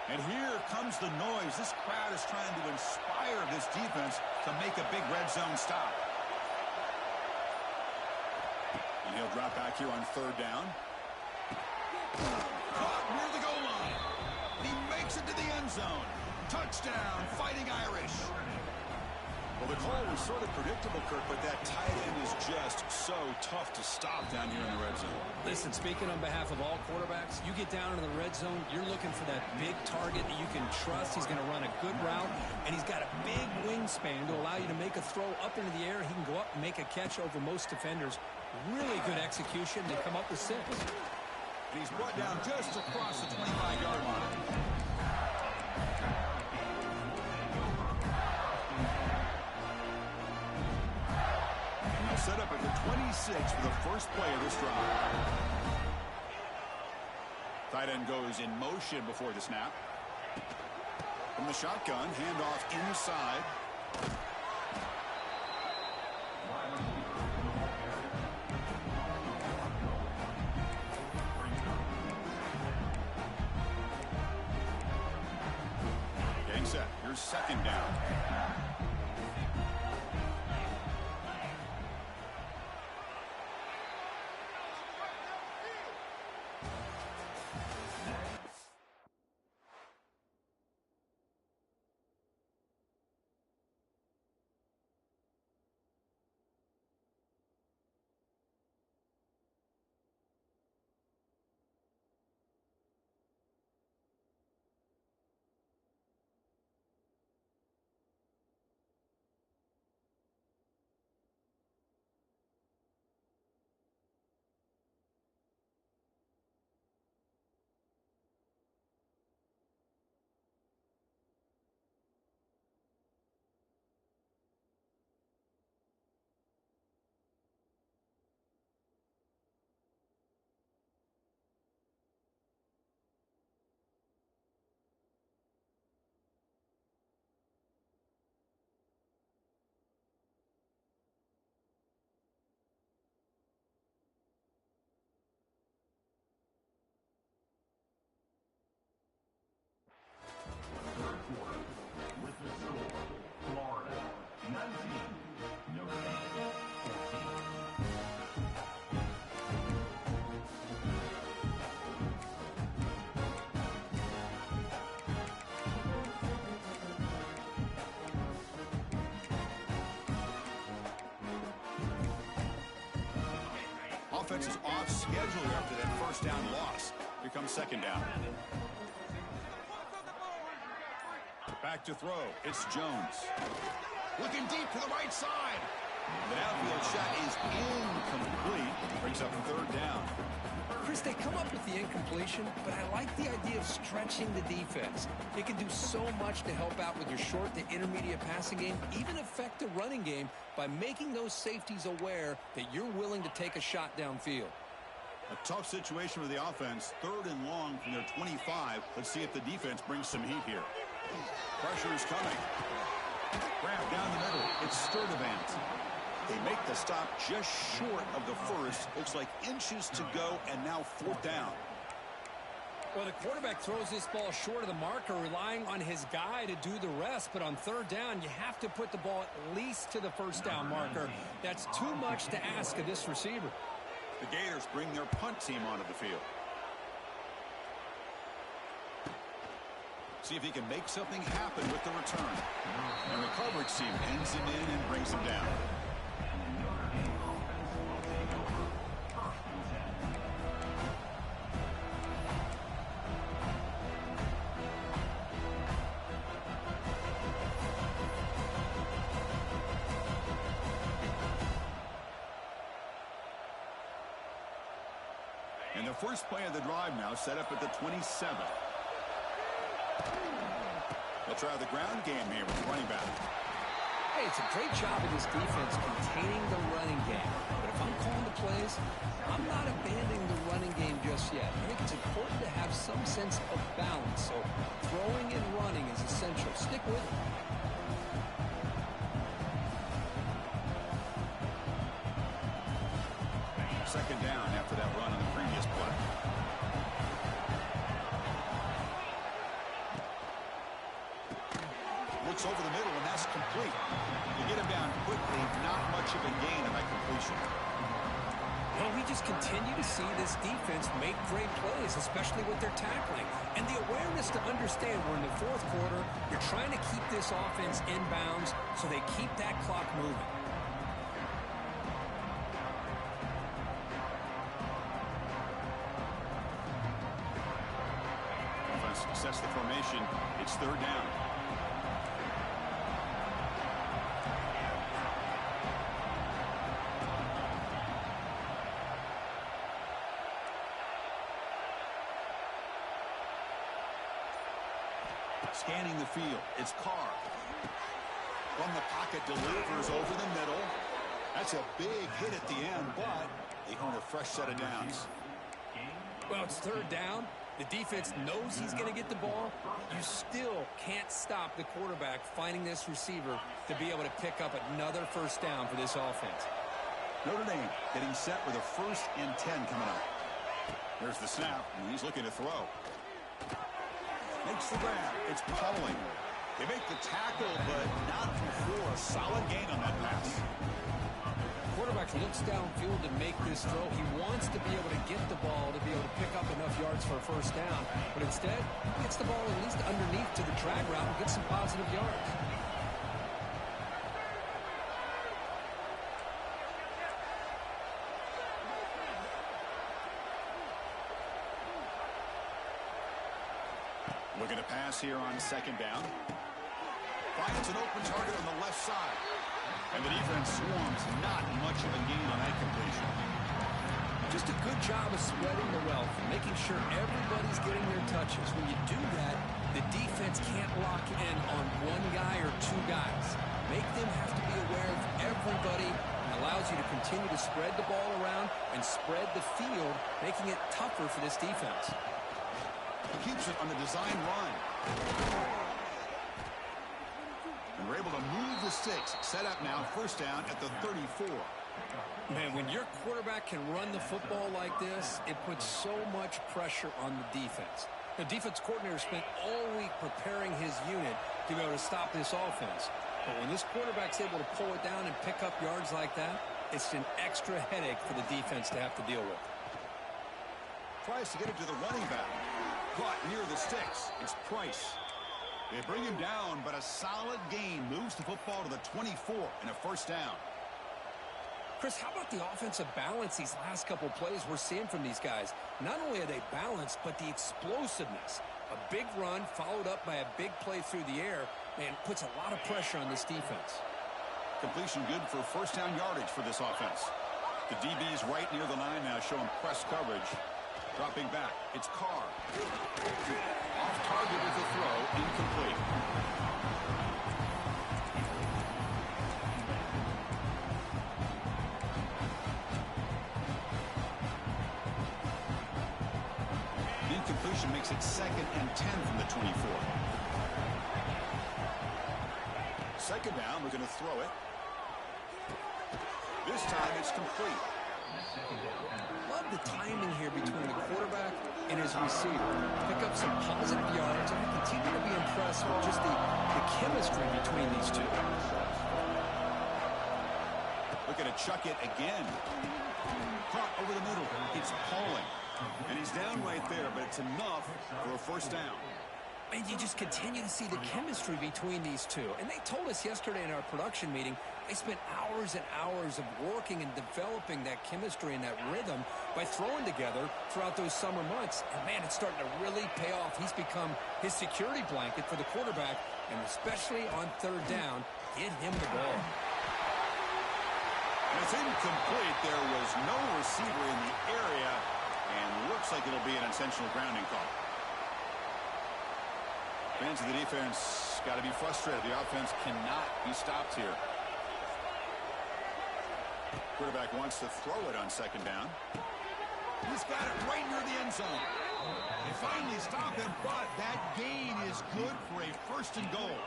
And here comes the noise. This crowd is trying to inspire this defense to make a big red zone stop. And he'll drop back here on 3rd down. Caught near the goal line. He makes it to the end zone. Touchdown, Fighting Irish. Well, the call was sort of predictable, Kirk, but that tight end is just so tough to stop down here in the red zone. Listen, speaking on behalf of all quarterbacks, you get down into the red zone, you're looking for that big target that you can trust. He's going to run a good route, and he's got a big wingspan to allow you to make a throw up into the air. He can go up and make a catch over most defenders. Really good execution. They come up with 6. And he's brought down just across the 25-yard line. And they'll set up at the 26 for the first play of this drive. Tight end goes in motion before the snap. From the shotgun, handoff inside. Getting set. Here's second down. With the score, Florida 19, Notre Dame 14. Offense is off schedule after that first down loss. Here comes second down. Back to throw. It's Jones. Looking deep to the right side. The downfield shot is incomplete. Brings up third down. Chris, they come up with the incompletion, but I like the idea of stretching the defense. It can do so much to help out with your short to intermediate passing game, even affect the running game by making those safeties aware that you're willing to take a shot downfield. A tough situation for the offense. Third and long from their 25. Let's see if the defense brings some heat here. Pressure is coming. Grab down the middle. It's Sturdivant. They make the stop just short of the first. Looks like inches to go, and now fourth down. Well, the quarterback throws this ball short of the marker, relying on his guy to do the rest. But on third down, you have to put the ball at least to the first down marker. That's too much to ask of this receiver. The Gators bring their punt team onto the field. See if he can make something happen with the return. And the coverage team ends him in and brings him down. And the first play of the drive now set up at the 27. They'll try the ground game here with the running back. Hey, it's a great job of this defense containing the running game. But if I'm calling the plays, I'm not abandoning the running game just yet. I think it's important to have some sense of balance. So throwing and running is essential. Stick with it. Second down after that run on the previous play. Looks over the middle, and that's complete. You get him down quickly, not much of a gain on that completion. Well, we just continue to see this defense make great plays, especially with their tackling. And the awareness to understand we're in the fourth quarter, you're trying to keep this offense in bounds so they keep that clock moving. Offense sets the formation. It's third down. Scanning the field, it's Carr. From the pocket, delivers over the middle. That's a big hit at the end, but they earn a fresh set of downs. Well, it's third down. The defense knows he's going to get the ball. You still can't stop the quarterback finding this receiver to be able to pick up another first down for this offense. Notre Dame getting set with a 1st and 10 coming up. There's the snap, and he's looking to throw. Makes the grab. It's Pauling. They make the tackle, but not before a solid gain on that pass. Quarterback looks downfield to make this throw. He wants to be able to get the ball to be able to pick up enough yards for a first down, but instead he gets the ball at least underneath to the drag route and gets some positive yards. Looking to pass here on 2nd down. Finds an open target on the left side. And the defense swarms. Not much of a gain on that completion. Just a good job of spreading the wealth, making sure everybody's getting their touches. When you do that, the defense can't lock in on one guy or two guys. Make them have to be aware of everybody, and allows you to continue to spread the ball around and spread the field, making it tougher for this defense. He keeps it on the design run. And we're able to move the sticks. Set up now, 1st down at the 34. Man, when your quarterback can run the football like this, it puts so much pressure on the defense. The defense coordinator spent all week preparing his unit to be able to stop this offense. But when this quarterback's able to pull it down and pick up yards like that, it's an extra headache for the defense to have to deal with. Tries to get it to the running back. Caught near the sticks. It's Price. They bring him down, but a solid gain moves the football to the 24 and a 1st down. Chris, how about the offensive balance these last couple plays we're seeing from these guys? Not only are they balanced, but the explosiveness. A big run followed up by a big play through the air, man, puts a lot of pressure on this defense. Completion good for 1st down yardage for this offense. The DB's right near the line now, showing press coverage. Dropping back, it's Carr. Off target with the throw, incomplete. The incompletion makes it 2nd and 10 from the 24. 2nd down, we're going to throw it. This time it's complete. Love the timing here between the quarterback and his receiver. Pick up some positive yards, and I continue to be impressed with just the chemistry between these two. Looking to chuck it again. Caught over the middle. It's Pauling. And he's down right there, but it's enough for a 1st down. And you just continue to see the chemistry between these two. And they told us yesterday in our production meeting, they spent hours and hours of working and developing that chemistry and that rhythm by throwing together throughout those summer months. And, man, it's starting to really pay off. He's become his security blanket for the quarterback, and especially on 3rd down, get him the ball. It's incomplete. There was no receiver in the area, and looks like it'll be an intentional grounding call. Fans of the defense got to be frustrated. The offense cannot be stopped here. Quarterback wants to throw it on 2nd down. He's got it right near the end zone. They finally stop him, but that gain is good for a 1st and goal.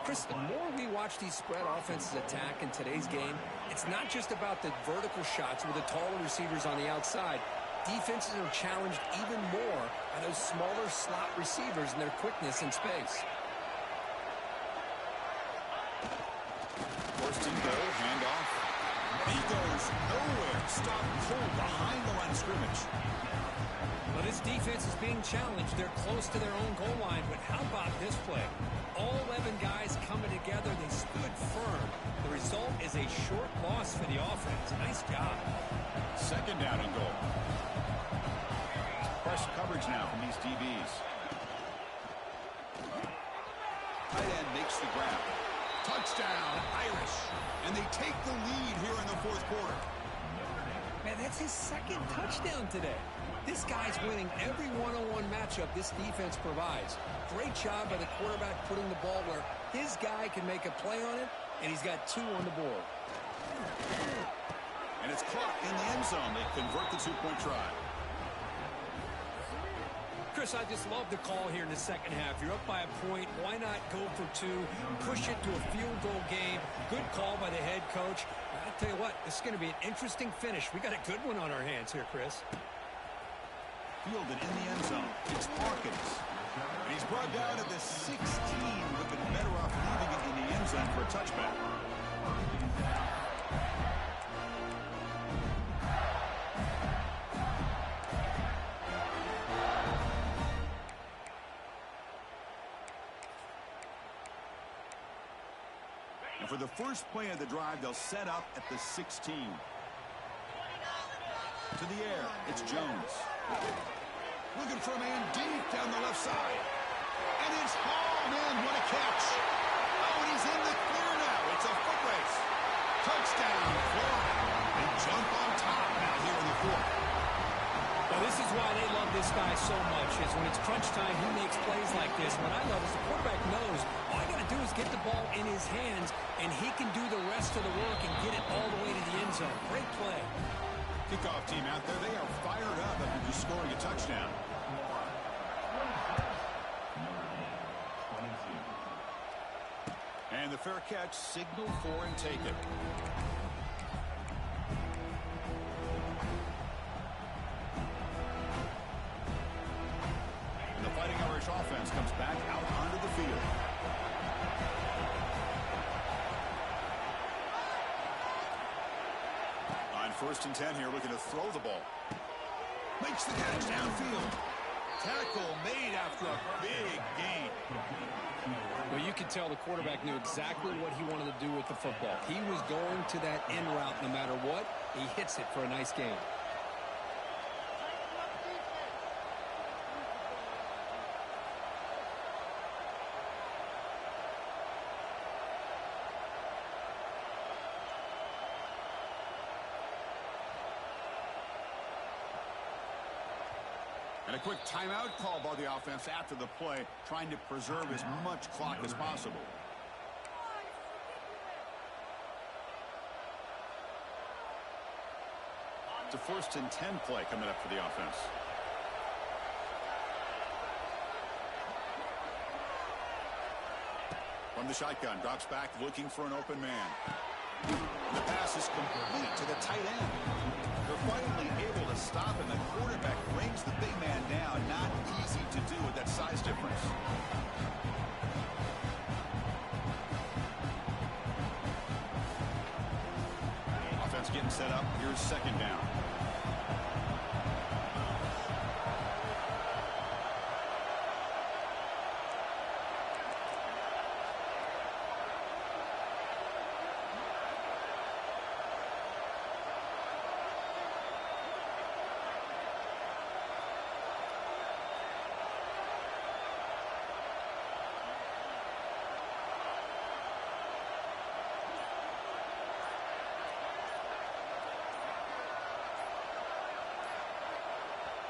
Chris, the more we watch these spread offenses attack in today's game, it's not just about the vertical shots with the taller receivers on the outside. Defenses are challenged even more by those smaller slot receivers and their quickness in space. 1st and goal, handoff. He goes nowhere. Stop pulled behind the line of scrimmage. Well, this defense is being challenged. They're close to their own goal line, but how about this play? All 11 guys coming together. They stood firm. The result is a short loss for the offense. Nice job. 2nd down and goal. Press coverage now from these DBs. Tight end makes the grab. Touchdown, Irish. And they take the lead here in the 4th quarter. Man, that's his second touchdown today. This guy's winning every one-on-one matchup this defense provides. Great job by the quarterback putting the ball where his guy can make a play on it, and he's got 2 on the board. And it's caught in the end zone. They convert the 2-point try. Chris, I just love the call here in the second half. You're up by a point. Why not go for 2, push it to a field goal game? Good call by the head coach. I'll tell you what, this is going to be an interesting finish. We got a good one on our hands here, Chris. Fielded in the end zone. It's Hawkins. And he's brought down at the 16. Would have been better off leaving it in the end zone for a touchback. And for the first play of the drive, they'll set up at the 16. To the air, it's Jones. Looking for a man deep down the left side. And it's hauled in. What a catch. Oh, and he's in the clear now. It's a foot race. Touchdown, Florida. They jump on top now here in the 4th. Well, this is why they love this guy so much, is when it's crunch time, he makes plays like this. What I love is the quarterback knows all I got to do is get the ball in his hands, and he can do the rest of the work and get it all the way to the end zone. Great play. Kickoff team out there. They are fired up after just scoring a touchdown. And the fair catch, signal for and take it. And the Fighting Irish offense comes back out onto the field. On 1st and 10 here, looking to throw the ball. Makes the catch downfield. Tackle made after a big gain. Well, you could tell the quarterback knew exactly what he wanted to do with the football. He was going to that end route no matter what. He hits it for a nice gain. And a quick timeout call by the offense after the play, trying to preserve as much clock as possible. It's a 1st and 10 play coming up for the offense. From the shotgun, drops back looking for an open man. And the pass is complete to the tight end. They're finally able to stop him. The quarterback brings the big man down. Not easy to do with that size difference. Offense getting set up. Here's 2nd down.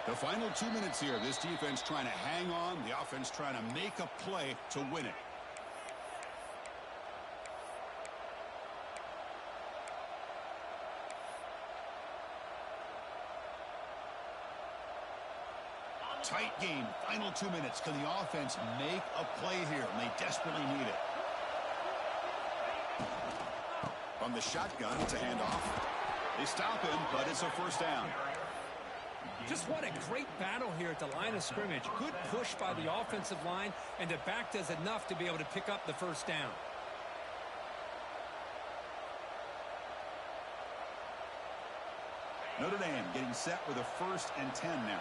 The final 2 minutes here. This defense trying to hang on. The offense trying to make a play to win it. Tight game. Final 2 minutes. Can the offense make a play here? And they desperately need it. From the shotgun, it's a handoff. They stop him, but it's a 1st down. Just what a great battle here at the line of scrimmage. Good push by the offensive line, and the back does enough to be able to pick up the 1st down. Notre Dame getting set with a 1st and 10 now.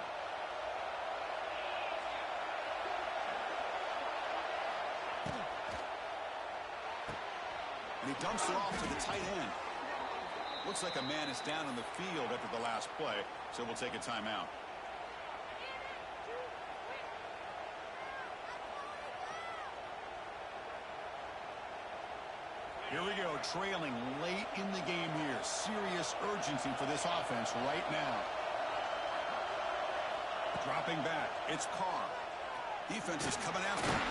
And he dumps it off to the tight end. Looks like a man is down on the field after the last play, so we'll take a timeout. Here we go, trailing late in the game here. Serious urgency for this offense right now. Dropping back, it's Carr. Defense is coming after him.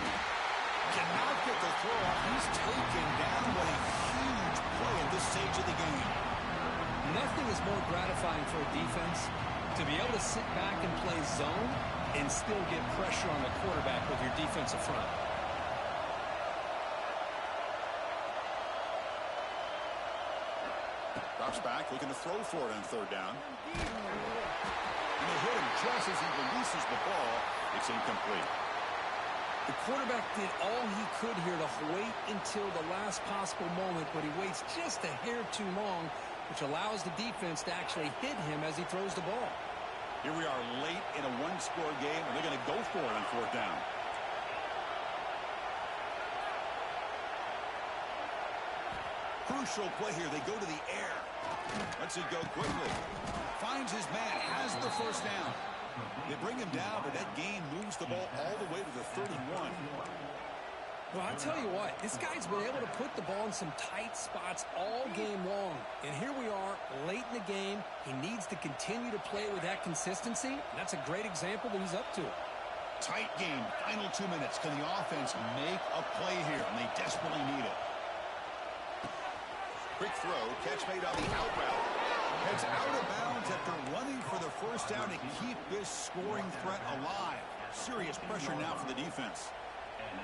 Cannot get the throw off. He's taken down. What a huge play at this stage of the game. Nothing is more gratifying for a defense to be able to sit back and play zone and still get pressure on the quarterback with your defensive front. Drops back, looking to throw for it on third down. And they hit him just as he releases the ball. It's incomplete. The quarterback did all he could here to wait until the last possible moment, but he waits just a hair too long, which allows the defense to actually hit him as he throws the ball. Here we are late in a one-score game, and they're going to go for it on fourth down. Crucial play here. They go to the air. Lets it go quickly. Finds his man. Has the first down. They bring him down, but that gain moves the ball all the way to the 31. Well, I'll tell you what, this guy's been able to put the ball in some tight spots all game long. And here we are, late in the game. He needs to continue to play with that consistency. And that's a great example that he's up to it. Tight game, final 2 minutes. Can the offense make a play here? And they desperately need it. Quick throw, catch made on the out route. Heads out of bounds after running for the first down to keep this scoring threat alive. Serious pressure now for the defense.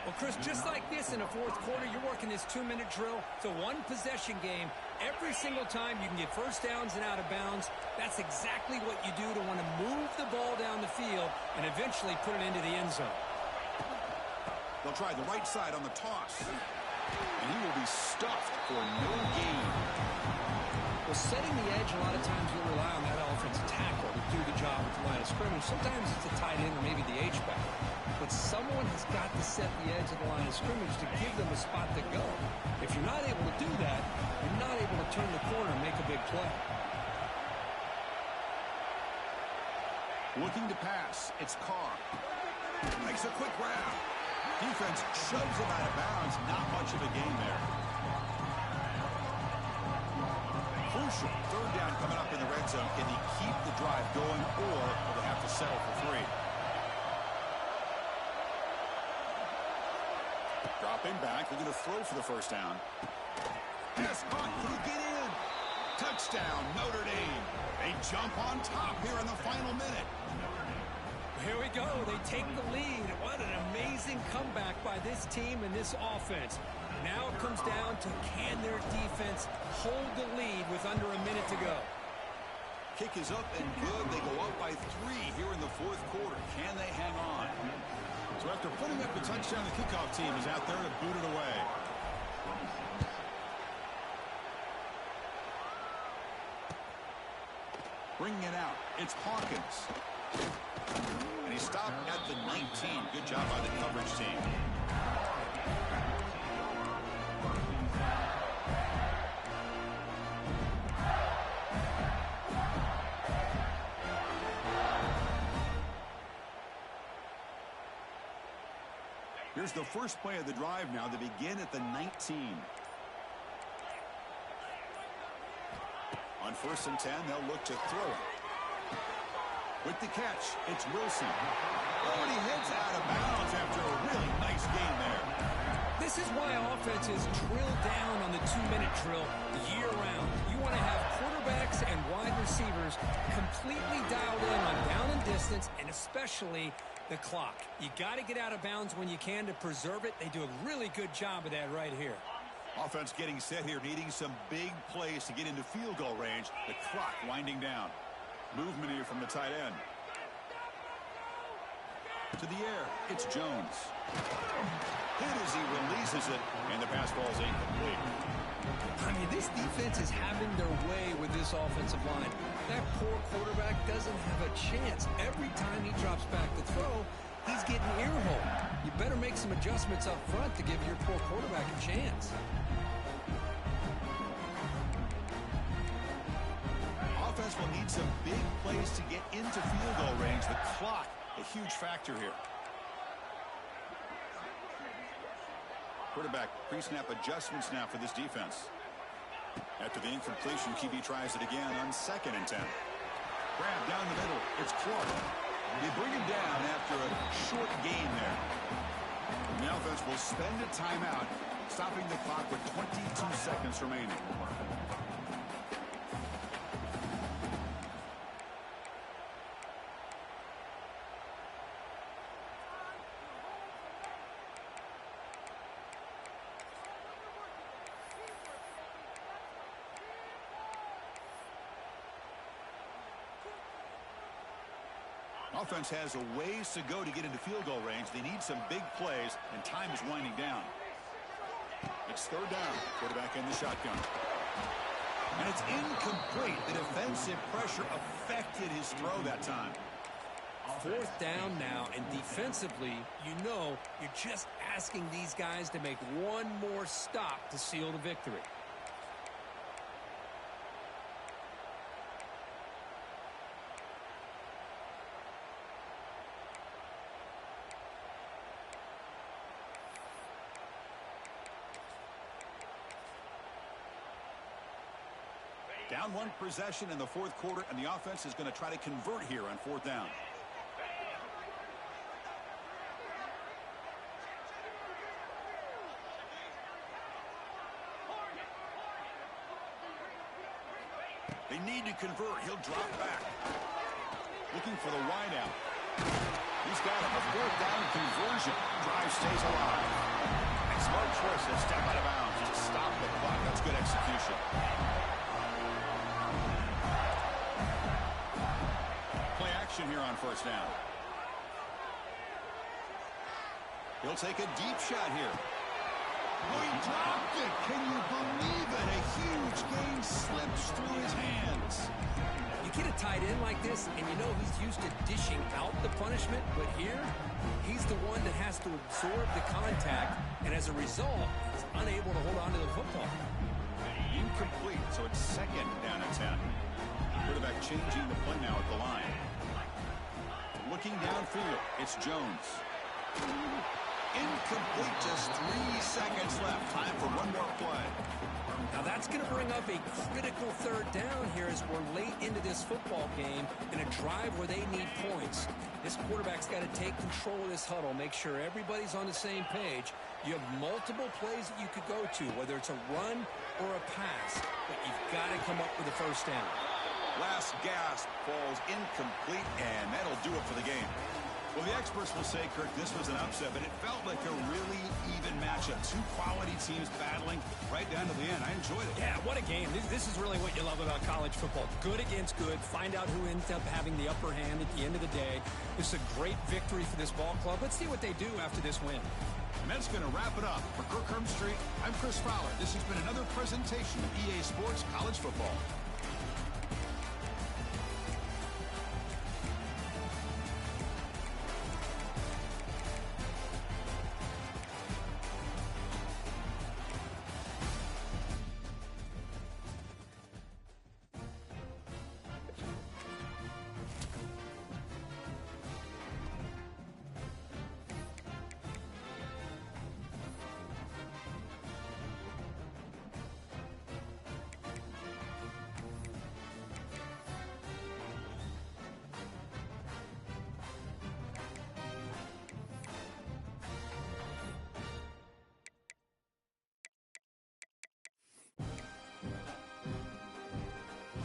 Well, Chris, just like this in the fourth quarter, you're working this 2-minute drill. It's a one-possession game. Every single time you can get first downs and out of bounds. That's exactly what you do to want to move the ball down the field and eventually put it into the end zone. They'll try the right side on the toss. And he will be stuffed for no gain. Well, setting the edge, a lot of times you'll rely on that offensive tackle to do the job at the line of scrimmage. Sometimes it's a tight end or maybe the H-back. But someone has got to set the edge of the line of scrimmage to give them a spot to go. If you're not able to do that, you're not able to turn the corner and make a big play. Looking to pass, it's Carr. Makes a quick grab. Defense shoves him out of bounds. Not much of a gain there. Crucial. Third down coming up in the red zone. Can he keep the drive going, or will they have to settle for 3? Dropping back. They're going to throw for the first down. Pass caught. Can he get in? Touchdown, Notre Dame. They jump on top here in the final minute. Here we go. They take the lead. What an amazing comeback by this team and this offense. Now it comes down to can their defense hold the lead with under a minute to go. Kick is up and good. They go up by 3 here in the fourth quarter. Can they hang on? So after putting up the touchdown, the kickoff team is out there to boot it away. Bringing it out. It's Hawkins. And he stopped at the 19. Good job by the coverage team. Here's the first play of the drive now. They begin at the 19. On 1st and 10, they'll look to throw it. With the catch, it's Wilson. Oh, and he heads out of bounds after a really nice gain there. This is why offenses drill down on the 2-minute drill year-round. You want to have quarterbacks and wide receivers completely dialed in on down and distance, and especially the clock. You got to get out of bounds when you can to preserve it. They do a really good job of that right here. Offense getting set here, needing some big plays to get into field goal range. The clock winding down. Movement here from the tight end. To the air, it's Jones. Hit as he releases it, and the pass ball is incomplete. I mean, this defense is having their way with this offensive line. That poor quarterback doesn't have a chance. Every time he drops back to throw, he's getting earholed. You better make some adjustments up front to give your poor quarterback a chance. Offense will need some big plays to get into field goal range. The clock, a huge factor here. Quarterback pre-snap adjustments now for this defense. After the incompletion, QB tries it again on 2nd and 10. Grab down the middle. It's Clark. They bring him down after a short gain there. The offense will spend a timeout, stopping the clock with 22 seconds remaining. Offense has a ways to go to get into field goal range. They need some big plays, and time is winding down. It's 3rd down. Quarterback in the shotgun. And it's incomplete. The defensive pressure affected his throw that time. 4th down now, and defensively, you're just asking these guys to make one more stop to seal the victory. Down 1 possession in the 4th quarter, and the offense is going to try to convert here on 4th down. They need to convert. He'll drop back. Looking for the wideout. He's got a 4th down conversion. Drive stays alive. And smart choice to step out of bounds to stop the clock. That's good execution. Play action here on 1st down. He'll take a deep shot here. Oh, he dropped it. Can you believe it? A huge gain slips through his hands. You get a tight end like this, and he's used to dishing out the punishment, but here, he's the one that has to absorb the contact, and as a result, he's unable to hold on to the football. Incomplete, so it's 2nd down and 10. Quarterback changing the play now at the line. Looking downfield, it's Jones. Incomplete, just 3 seconds left. Time for one more play. Now that's going to bring up a critical 3rd down here as we're late into this football game in a drive where they need points. This quarterback's got to take control of this huddle, make sure everybody's on the same page. You have multiple plays that you could go to, whether it's a run or a pass, but you've got to come up with a 1st down. Last gasp falls incomplete, and that'll do it for the game. Well, the experts will say, Kirk, this was an upset, but it felt like a really even matchup. 2 quality teams battling right down to the end. I enjoyed it. Yeah, what a game. This is really what you love about college football. Good against good. Find out who ends up having the upper hand at the end of the day. This is a great victory for this ball club. Let's see what they do after this win. And that's going to wrap it up. For Kirk Herbstreit, I'm Chris Fowler. This has been another presentation of EA Sports College Football.